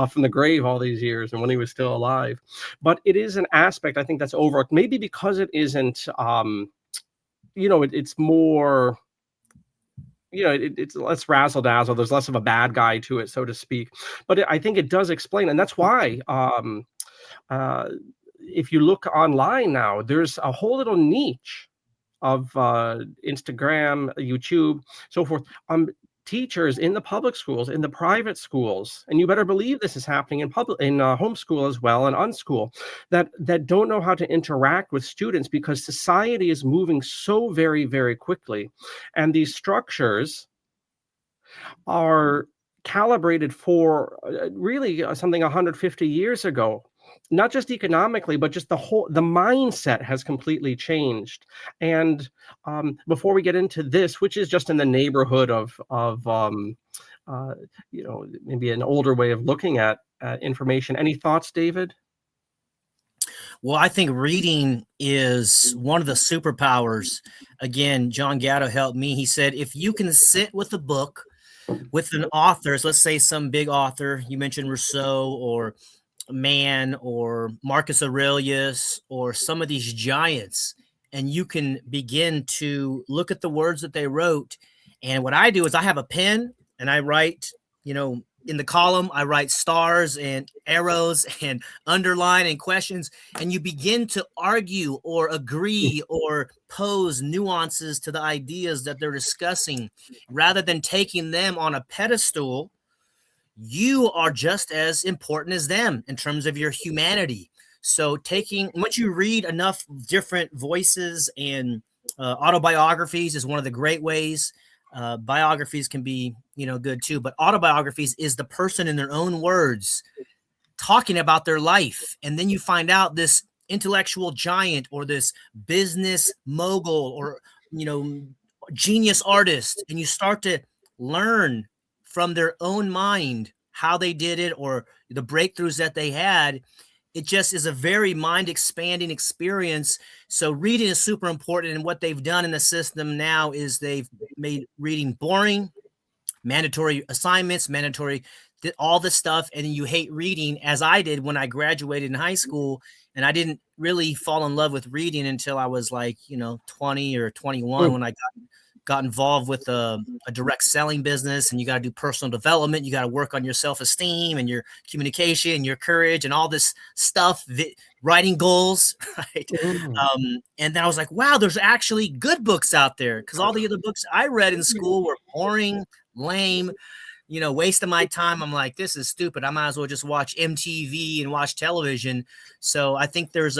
from the grave all these years and when he was still alive. But it is an aspect I think that's overlooked, maybe because it isn't, it's more, it's less razzle dazzle. There's less of a bad guy to it, so to speak. But I think it does explain, and that's why. If you look online now, there's a whole little niche of Instagram, YouTube, so forth. Teachers in the public schools, in the private schools, and you better believe this is happening in homeschool as well, and unschool, that don't know how to interact with students because society is moving so very, very quickly, and these structures are calibrated for really something 150 years ago. Not just economically, but just the mindset has completely changed. And before we get into this, which is just in the neighborhood of maybe an older way of looking at information, any thoughts, David? Well, I think reading is one of the superpowers. Again, John Gatto helped me. He said, if you can sit with a book, with an author, let's say some big author, you mentioned Rousseau or Mann or Marcus Aurelius or some of these giants, and you can begin to look at the words that they wrote. And what I do is I have a pen and I write, in the column, I write stars and arrows and underline and questions, and you begin to argue or agree or pose nuances to the ideas that they're discussing rather than taking them on a pedestal. You are just as important as them in terms of your humanity. So once you read enough different voices and autobiographies is one of the great ways. Biographies can be, good too, but autobiographies is the person in their own words talking about their life. And then you find out this intellectual giant or this business mogul or, genius artist, and you start to learn from their own mind how they did it or the breakthroughs that they had. It just is a very mind expanding experience. So reading is super important. And what they've done in the system now is they've made reading boring, mandatory assignments, mandatory all this stuff. And you hate reading, as I did when I graduated in high school. And I didn't really fall in love with reading until I was like, 20 or 21 when I got involved with a direct selling business, and you got to do personal development. You got to work on your self-esteem and your communication, your courage, and all this stuff, writing goals. Right. And then I was like, wow, there's actually good books out there. Cause all the other books I read in school were boring, lame, wasting my time. I'm like, this is stupid. I might as well just watch MTV and watch television. So I think there's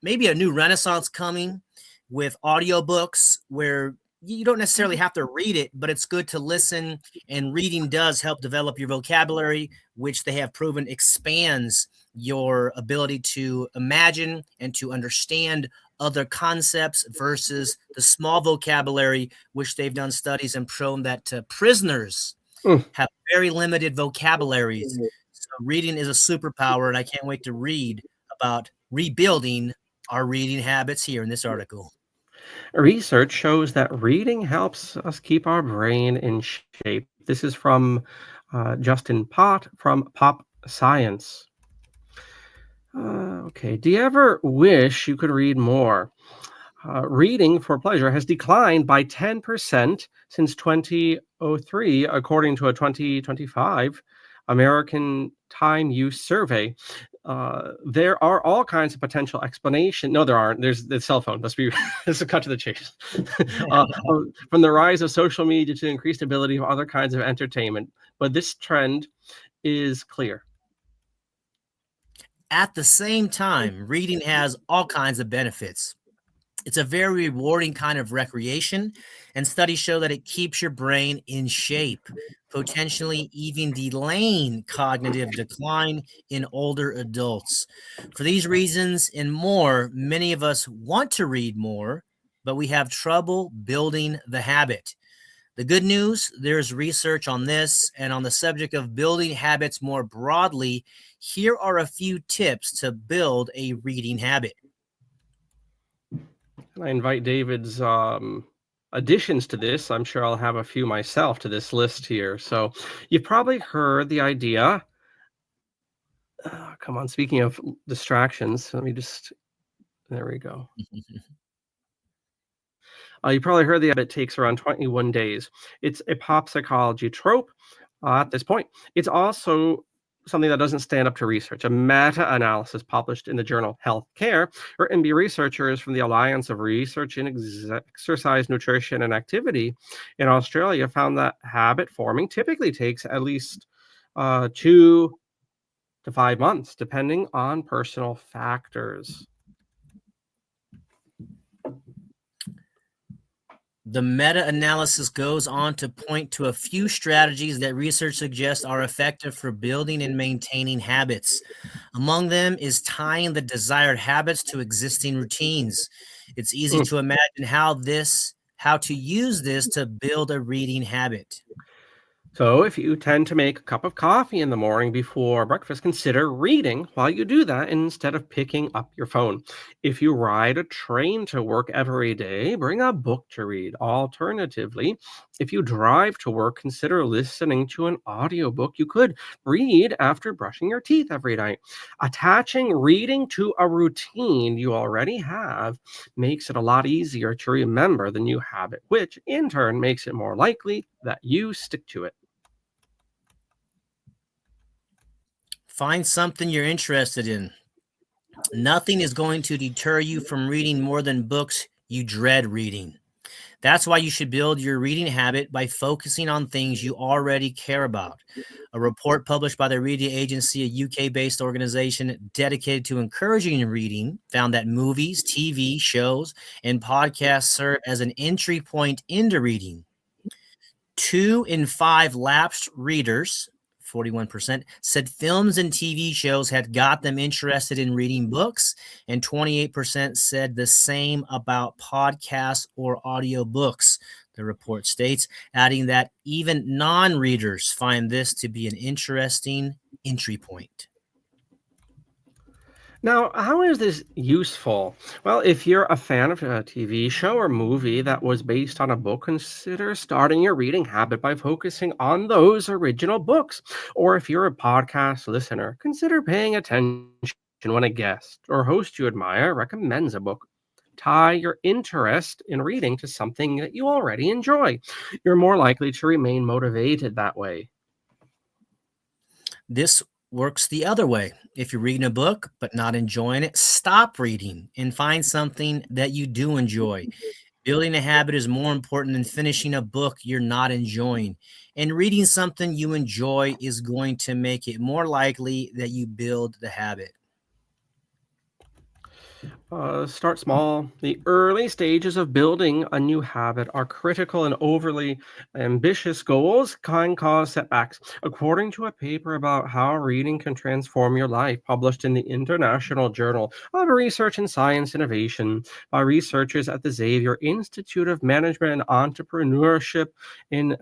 maybe a new renaissance coming with audiobooks where you don't necessarily have to read it, but it's good to listen. And reading does help develop your vocabulary, which they have proven expands your ability to imagine and to understand other concepts versus the small vocabulary, which they've done studies and shown that prisoners have very limited vocabularies. So reading is a superpower, and I can't wait to read about rebuilding our reading habits here in this article. Research shows that reading helps us keep our brain in shape. This is from Justin Pott from Pop Science. Okay. Do you ever wish you could read more? Reading for pleasure has declined by 10% since 2003, according to a 2025 American Time Use Survey. there are all kinds of potential explanation. No, there aren't. There's the cell phone. Let's cut to the chase. From the rise of social media to the increased ability of other kinds of entertainment. But this trend is clear. At the same time, reading has all kinds of benefits. It's a very rewarding kind of recreation, and studies show that it keeps your brain in shape, potentially even delaying cognitive decline in older adults. For these reasons and more, many of us want to read more, but we have trouble building the habit. The good news, there's research on this, and on the subject of building habits more broadly, here are a few tips to build a reading habit. And I invite David's additions to this. I'm sure I'll have a few myself to this list here. So you've probably heard the idea. Come on, speaking of distractions, let me just, there we go. You probably heard the it takes around 21 days. It's a pop psychology trope at this point. It's also something that doesn't stand up to research. A meta-analysis published in the journal Healthcare, written by researchers from the Alliance of Research in Exercise, Nutrition, and Activity in Australia, found that habit forming typically takes at least 2 to 5 months, depending on personal factors. The meta-analysis goes on to point to a few strategies that research suggests are effective for building and maintaining habits. Among them is tying the desired habits to existing routines. It's easy to imagine how to use this to build a reading habit. So if you tend to make a cup of coffee in the morning before breakfast, consider reading while you do that instead of picking up your phone. If you ride a train to work every day, bring a book to read. Alternatively, if you drive to work, consider listening to an audiobook you could read after brushing your teeth every night. Attaching reading to a routine you already have makes it a lot easier to remember the new habit, which in turn makes it more likely that you stick to it. Find something you're interested in. Nothing is going to deter you from reading more than books you dread reading. That's why you should build your reading habit by focusing on things you already care about. A report published by the Reading Agency, a UK-based organization dedicated to encouraging reading, found that movies, TV shows, and podcasts serve as an entry point into reading. 2 in 5 lapsed readers, 41%, said films and TV shows had got them interested in reading books, and 28% said the same about podcasts or audiobooks, the report states, adding that even non-readers find this to be an interesting entry point. Now, how is this useful? Well, if you're a fan of a TV show or movie that was based on a book, consider starting your reading habit by focusing on those original books. Or if you're a podcast listener, consider paying attention when a guest or host you admire recommends a book. Tie your interest in reading to something that you already enjoy. You're more likely to remain motivated that way. This works the other way. If you're reading a book but not enjoying it, stop reading and find something that you do enjoy. Building a habit is more important than finishing a book you're not enjoying. And reading something you enjoy is going to make it more likely that you build the habit. Start small. The early stages of building a new habit are critical, and overly ambitious goals can cause setbacks. According to a paper about how reading can transform your life, published in the International Journal of Research and Science Innovation by researchers at the Xavier Institute of Management and Entrepreneurship in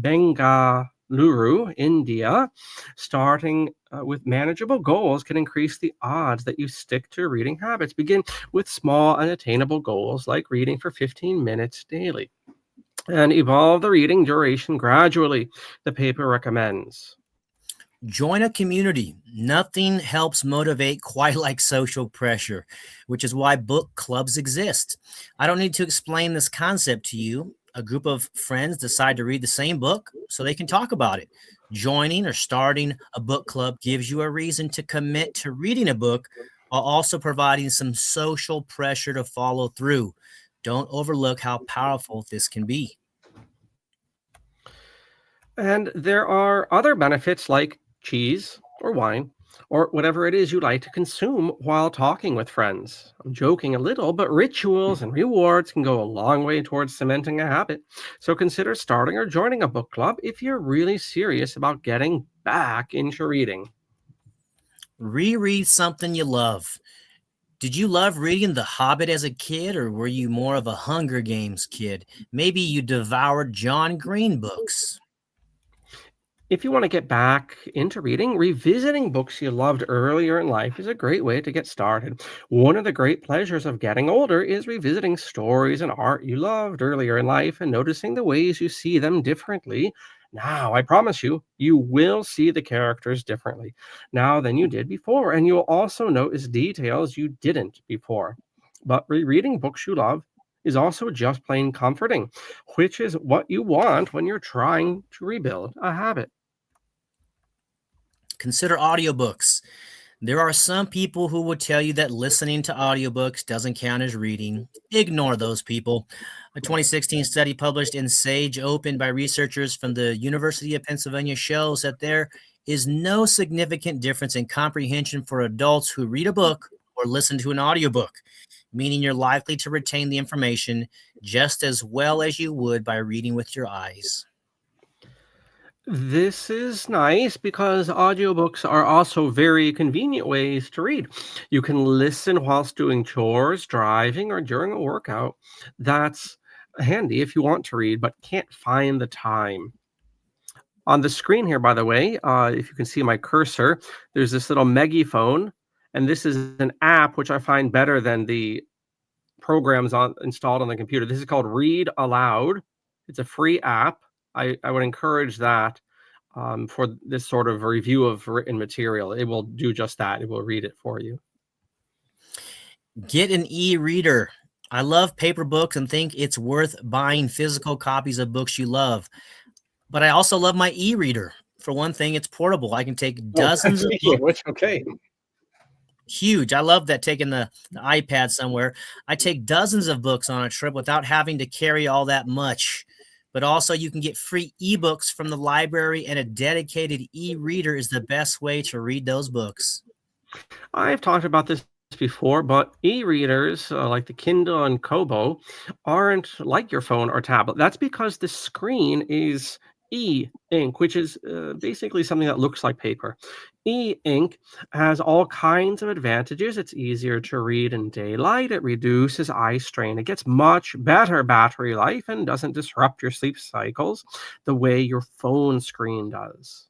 Bengaluru, India, starting with manageable goals can increase the odds that you stick to reading habits. Begin with small and attainable goals like reading for 15 minutes daily, and evolve the reading duration gradually, the paper recommends. Join a community. Nothing helps motivate quite like social pressure, which is why book clubs exist. I don't need to explain this concept to you. A group of friends decide to read the same book so they can talk about it. Joining or starting a book club gives you a reason to commit to reading a book while also providing some social pressure to follow through. Don't overlook how powerful this can be. And there are other benefits like cheese or wine or whatever it is you like to consume while talking with friends. I'm joking a little, but rituals and rewards can go a long way towards cementing a habit. So consider starting or joining a book club if you're really serious about getting back into reading. Reread something you love. Did you love reading The Hobbit as a kid, or were you more of a Hunger Games kid? Maybe you devoured John Green books. If you want to get back into reading, revisiting books you loved earlier in life is a great way to get started. One of the great pleasures of getting older is revisiting stories and art you loved earlier in life and noticing the ways you see them differently. Now, I promise you, you will see the characters differently now than you did before, and you'll also notice details you didn't before. But rereading books you love is also just plain comforting, which is what you want when you're trying to rebuild a habit. Consider audiobooks. There are some people who will tell you that listening to audiobooks doesn't count as reading. Ignore those people. A 2016 study published in Sage Open by researchers from the University of Pennsylvania shows that there is no significant difference in comprehension for adults who read a book or listen to an audiobook, meaning you're likely to retain the information just as well as you would by reading with your eyes. This is nice because audiobooks are also very convenient ways to read. You can listen whilst doing chores, driving, or during a workout. That's handy if you want to read but can't find the time. On the screen here, by the way, if you can see my cursor, there's this little megaphone, and this is an app which I find better than the programs on installed on the computer. This is called Read Aloud. It's a free app. I would encourage that for this sort of review of written material. It will do just that. It will read it for you. Get an e-reader. I love paper books and think it's worth buying physical copies of books you love. But I also love my e-reader. For one thing, it's portable. I can take Oh, dozens of speaking of books. which, okay. Huge. I love that, taking the iPad somewhere. I take dozens of books on a trip without having to carry all that much. But also, you can get free ebooks from the library, and a dedicated e-reader is the best way to read those books. I've talked about this before, but e-readers like the Kindle and Kobo aren't like your phone or tablet. That's because the screen is e-ink, which is basically something that looks like paper. E-ink has all kinds of advantages. It's easier to read in daylight. It reduces eye strain. It gets much better battery life and doesn't disrupt your sleep cycles the way your phone screen does.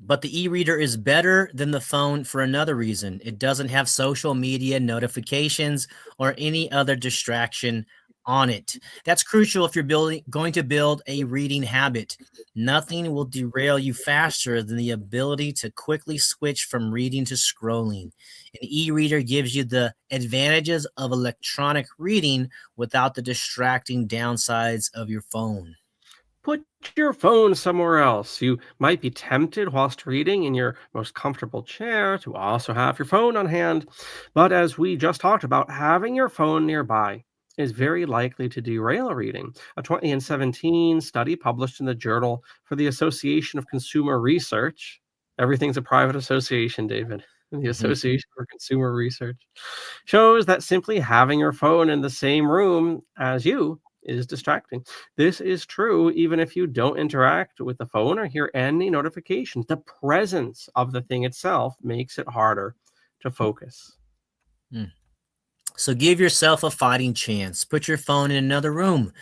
But the e-reader is better than the phone for another reason. It doesn't have social media notifications or any other distraction on it. That's crucial if you're going to build a reading habit. Nothing will derail you faster than the ability to quickly switch from reading to scrolling. An e-reader gives you the advantages of electronic reading without the distracting downsides of your phone. Put your phone somewhere else. You might be tempted whilst reading in your most comfortable chair to also have your phone on hand. But as we just talked about, having your phone nearby is very likely to derail reading. A 2017 study published in the Journal for the Association of Consumer Research. Everything's a private association, David. The Mhm. Association for Consumer Research shows that simply having your phone in the same room as you is distracting. This is true even if you don't interact with the phone or hear any notifications. The presence of the thing itself makes it harder to focus. Mm. So give yourself a fighting chance. Put your phone in another room.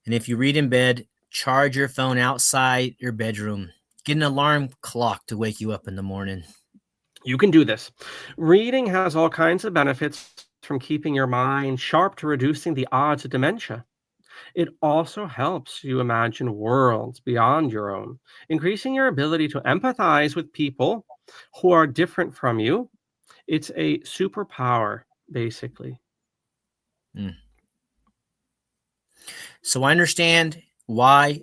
And if you read in bed, charge your phone outside your bedroom. Get an alarm clock to wake you up in the morning. You can do this. Reading has all kinds of benefits from keeping your mind sharp to reducing the odds of dementia. It also helps you imagine worlds beyond your own, increasing your ability to empathize with people who are different from you. It's a superpower, basically. Mm. So I understand why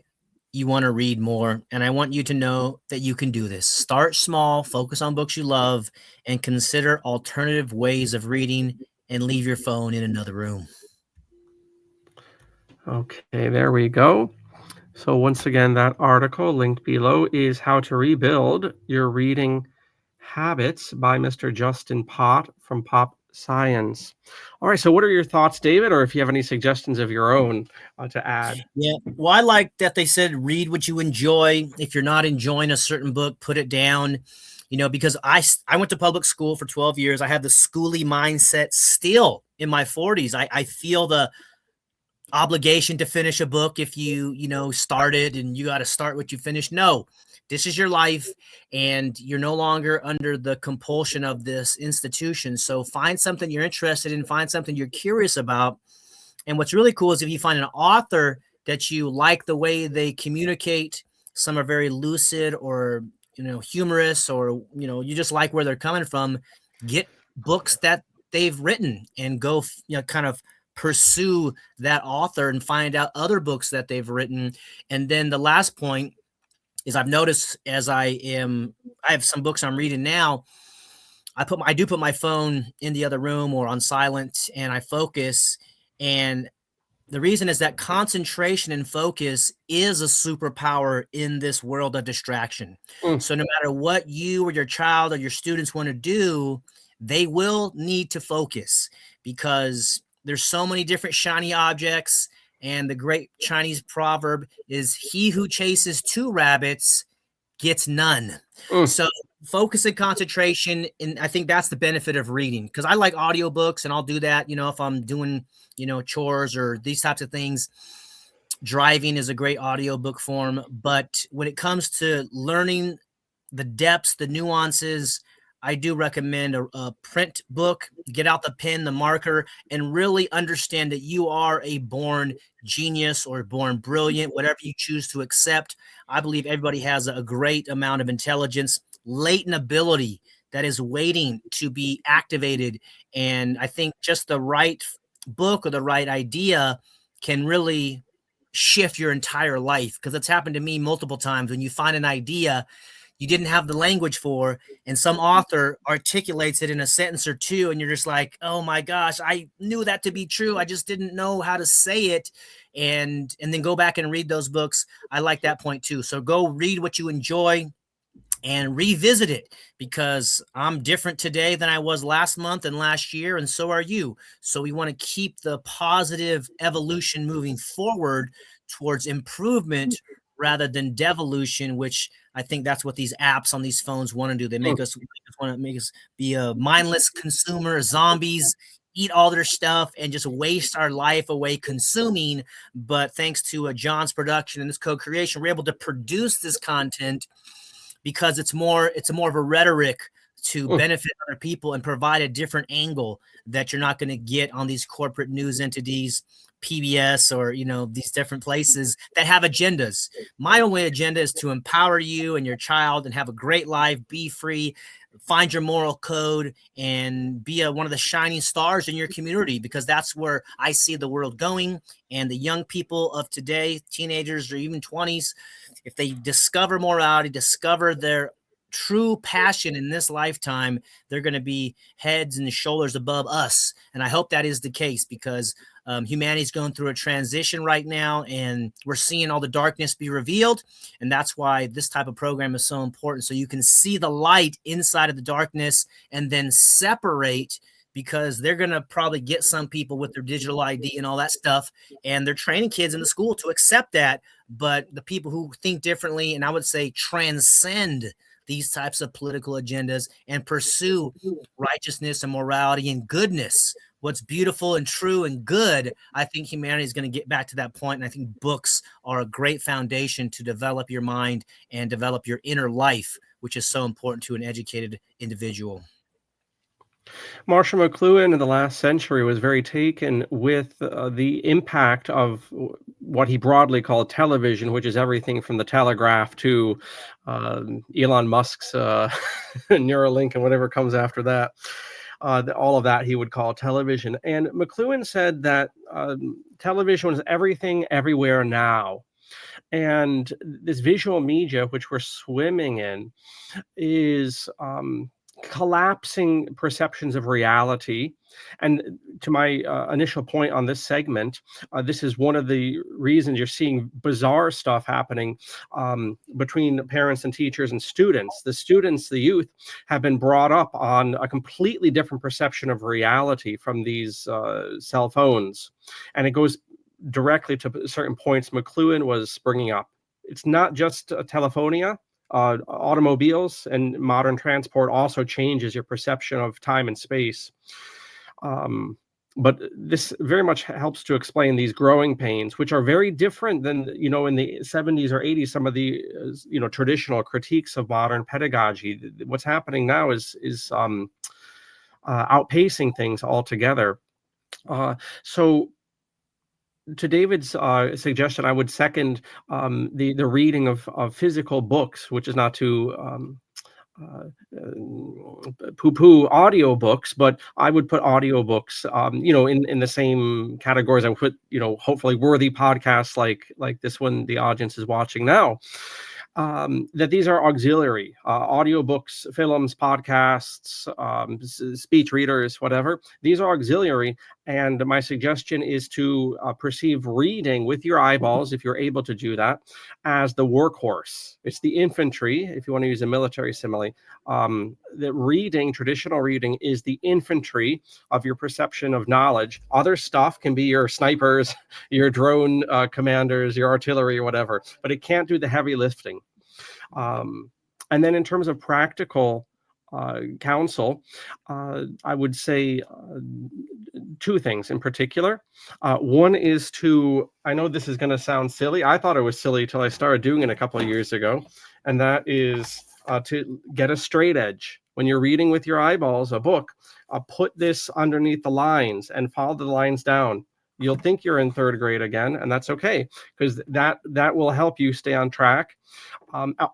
you want to read more. And I want you to know that you can do this. Start small, focus on books you love, and consider alternative ways of reading, and leave your phone in another room. Okay, there we go. So once again, that article linked below is How to Rebuild Your Reading Habits by Mr. Justin Pott from Pop Science. All right, so what are your thoughts, David, or if you have any suggestions of your own to add? Yeah. Well, I like that they said read what you enjoy. If you're not enjoying a certain book, put it down. Because I went to public school for 12 years. I had the schooly mindset still in my 40s. I feel the obligation to finish a book if you started, and you got to start what you finish. No, this is your life, and you're no longer under the compulsion of this institution. So find something you're interested in, find something you're curious about. And what's really cool is if you find an author that you like the way they communicate. Some are very lucid, or humorous, or you just like where they're coming from. Get books that they've written and go kind of pursue that author and find out other books that they've written. And then the last point is, I've noticed as I have some books I'm reading now, I do put my phone in the other room or on silent, and I focus. And the reason is that concentration and focus is a superpower in this world of distraction. Mm. So no matter what you or your child or your students want to do, they will need to focus, because there's so many different shiny objects. And the great Chinese proverb is, he who chases two rabbits gets none. Mm. So focus and concentration. And I think that's the benefit of reading, because I like audiobooks, and I'll do that, if I'm doing, chores or these types of things. Driving is a great audiobook form. But when it comes to learning the depths, the nuances, I do recommend a print book. Get out the pen, the marker, and really understand that you are a born genius or born brilliant, whatever you choose to accept. I believe everybody has a great amount of intelligence, latent ability that is waiting to be activated. And I think just the right book or the right idea can really shift your entire life, because it's happened to me multiple times. When you find an idea you didn't have the language for, and some author articulates it in a sentence or two, and you're just like, oh my gosh, I knew that to be true, I just didn't know how to say it. And then go back and read those books. I like that point too. So go read what you enjoy and revisit it, because I'm different today than I was last month and last year, and so are you. So we want to keep the positive evolution moving forward towards improvement rather than devolution, which I think that's what these apps on these phones want to do. They make us want to make us be a mindless consumer, zombies, eat all their stuff and just waste our life away consuming. But thanks to John's production and this co-creation, we're able to produce this content because it's more of a rhetoric to benefit other people and provide a different angle that you're not going to get on these corporate news entities, PBS, or these different places that have agendas. My only agenda is to empower you and your child and have a great life, be free, find your moral code, and be one of the shining stars in your community, because that's where I see the world going. And the young people of today, teenagers or even 20s, if they discover morality, discover their true passion in this lifetime, they're going to be heads and shoulders above us. And I hope that is the case, because humanity's going through a transition right now, and we're seeing all the darkness be revealed. And that's why this type of program is so important, so you can see the light inside of the darkness and then separate, because they're going to probably get some people with their digital ID and all that stuff, and they're training kids in the school to accept that. But the people who think differently, and I would say transcend these types of political agendas and pursue righteousness and morality and goodness, what's beautiful and true and good, I think humanity is going to get back to that point. And I think books are a great foundation to develop your mind and develop your inner life, which is so important to an educated individual. Marshall McLuhan in the last century was very taken with the impact of what he broadly called television, which is everything from the telegraph to Elon Musk's Neuralink and whatever comes after that. All of that he would call television. And McLuhan said that television was everything, everywhere now. And this visual media, which we're swimming in, is collapsing perceptions of reality. And to my initial point on this segment, this is one of the reasons you're seeing bizarre stuff happening between parents and teachers and students. The students, the youth, have been brought up on a completely different perception of reality from these cell phones. And it goes directly to certain points McLuhan was bringing up. It's not just telephonia. Automobiles and modern transport also changes your perception of time and space. But this very much helps to explain these growing pains, which are very different than, in the 70s or 80s, some of the, traditional critiques of modern pedagogy. What's happening now is outpacing things altogether. So to David's suggestion, I would second the reading of physical books, which is not to poo-poo audiobooks, but I would put audiobooks, in the same categories. I would put, hopefully worthy podcasts like this one the audience is watching now. That these are auxiliary audiobooks, films, podcasts, speech readers, whatever. These are auxiliary. And my suggestion is to perceive reading with your eyeballs, if you're able to do that, as the workhorse. It's the infantry, if you want to use a military simile. That reading, traditional reading, is the infantry of your perception of knowledge. Other stuff can be your snipers, your drone commanders, your artillery, or whatever, but it can't do the heavy lifting. And then in terms of practical counsel, I would say two things in particular. One is I know this is going to sound silly. I thought it was silly till I started doing it a couple of years ago. And that is to get a straight edge. When you're reading with your eyeballs a book, put this underneath the lines and follow the lines down. You'll think you're in third grade again, and that's okay, because that will help you stay on track.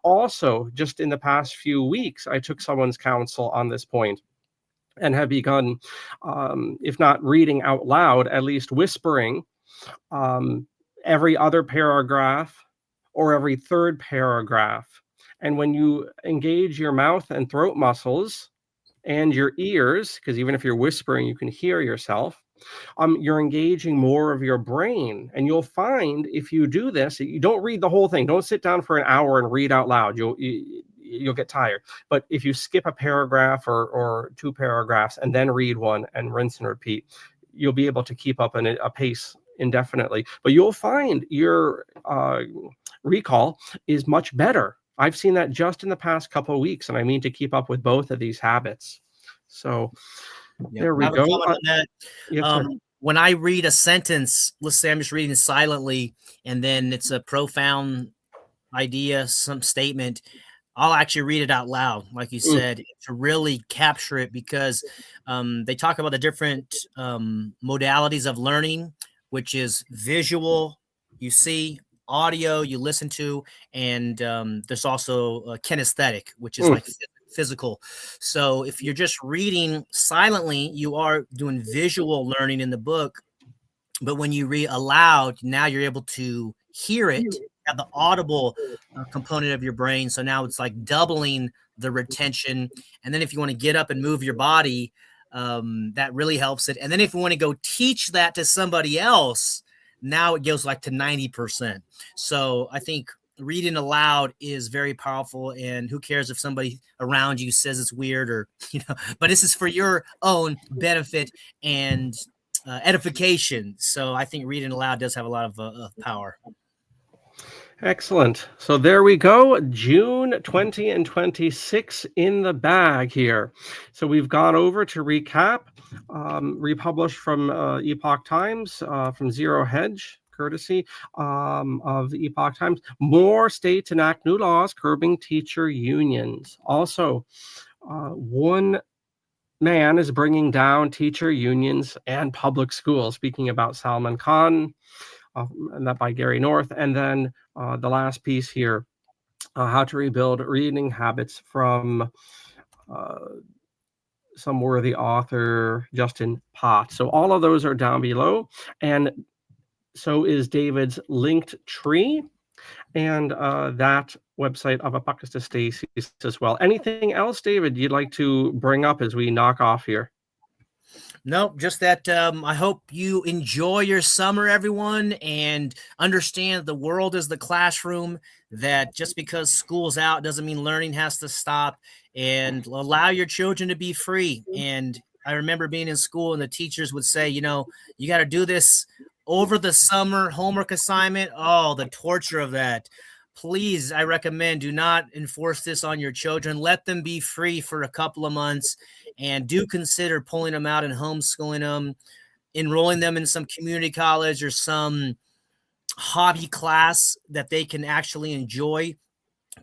Also, just in the past few weeks, I took someone's counsel on this point and have begun, if not reading out loud, at least whispering every other paragraph or every third paragraph. And when you engage your mouth and throat muscles and your ears, because even if you're whispering, you can hear yourself, you're engaging more of your brain. And you'll find if you do this, you don't read the whole thing. Don't sit down for an hour and read out loud. You'll get tired. But if you skip a paragraph or two paragraphs and then read one and rinse and repeat, you'll be able to keep up a pace indefinitely. But you'll find your recall is much better. I've seen that just in the past couple of weeks, and I mean to keep up with both of these habits. So there we go. When I read a sentence, let's say I'm just reading silently, and then it's a profound idea, some statement, I'll actually read it out loud, like you said, to really capture it, because they talk about the different modalities of learning, which is visual, you see, audio, you listen to, and there's also kinesthetic, which is like physical. So if you're just reading silently, you are doing visual learning in the book. But when you read aloud, now you're able to hear it, have the audible component of your brain. So now it's like doubling the retention. And then if you want to get up and move your body, that really helps it. And then if you want to go teach that to somebody else, now it goes like to 90%. So I think reading aloud is very powerful, and who cares if somebody around you says it's weird or, but this is for your own benefit and edification. So I think reading aloud does have a lot of power. Excellent. So there we go. June 20 and 26 in the bag here. So we've gone over to recap, republished from Epoch Times, from Zero Hedge, courtesy of the Epoch Times. More states enact new laws curbing teacher unions. Also, one man is bringing down teacher unions and public schools, speaking about Salman Khan, and that by Gary North. And then the last piece here, how to rebuild reading habits, from some worthy author, Justin Pott. So all of those are down below. And so is David's linked tree. and that website of Apocrypha Stacy's as well. Anything else, David, you'd like to bring up as we knock off here? Nope, just that I hope you enjoy your summer, everyone, and understand the world is the classroom, that just because school's out doesn't mean learning has to stop, and allow your children to be free. And I remember being in school and the teachers would say, you know, you got to do this over the summer homework assignment. Oh, the torture of that. Please, I recommend, do not enforce this on your children. Let them be free for a couple of months, and do consider pulling them out and homeschooling them, enrolling them in some community college or some hobby class that they can actually enjoy,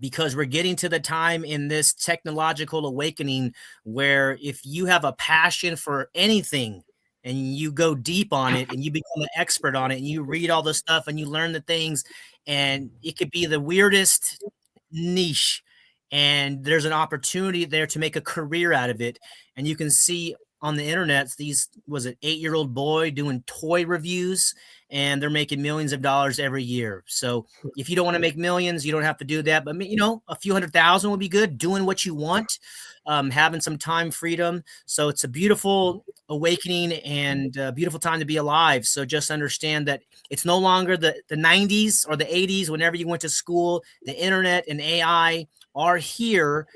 because we're getting to the time in this technological awakening where if you have a passion for anything and you go deep on it and you become an expert on it and you read all the stuff and you learn the things, and it could be the weirdest niche, and there's an opportunity there to make a career out of it. And you can see on the internet these, was it 8-year-old boy doing toy reviews, and they're making millions of dollars every year. So if you don't want to make millions, you don't have to do that, but you know, a few $100,000 would be good, doing what you want, having some time freedom. So it's a beautiful awakening and a beautiful time to be alive. So just understand that it's no longer the 90s or the 80s whenever you went to school. The internet and AI are here.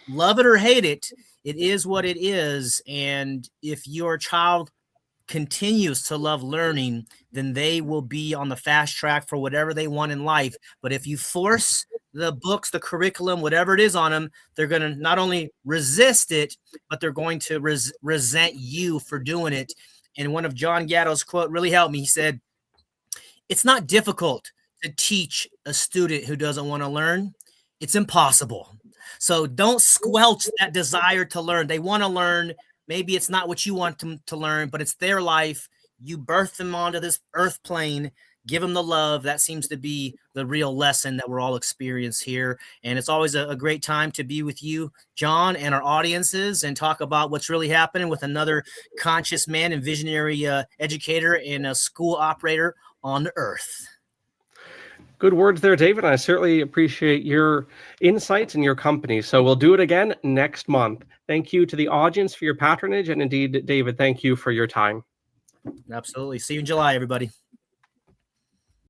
Love it or hate it, it is what it is. And if your child continues to love learning, then they will be on the fast track for whatever they want in life. But if you force the books, the curriculum, whatever it is on them, they're going to not only resist it, but they're going to resent you for doing it. And one of John Gatto's quote really helped me. He said, "It's not difficult to teach a student who doesn't want to learn. It's impossible." So don't squelch that desire to learn. They want to learn. Maybe it's not what you want them to learn, but it's their life. You birth them onto this earth plane, give them the love. That seems to be the real lesson that we're all experiencing here. And it's always a great time to be with you, John, and our audiences, and talk about what's really happening with another conscious man and visionary educator and a school operator on the earth. Good words there, David. I certainly appreciate your insights and your company. So we'll do it again next month. Thank you to the audience for your patronage. And indeed, David, thank you for your time. Absolutely. See you in July, everybody.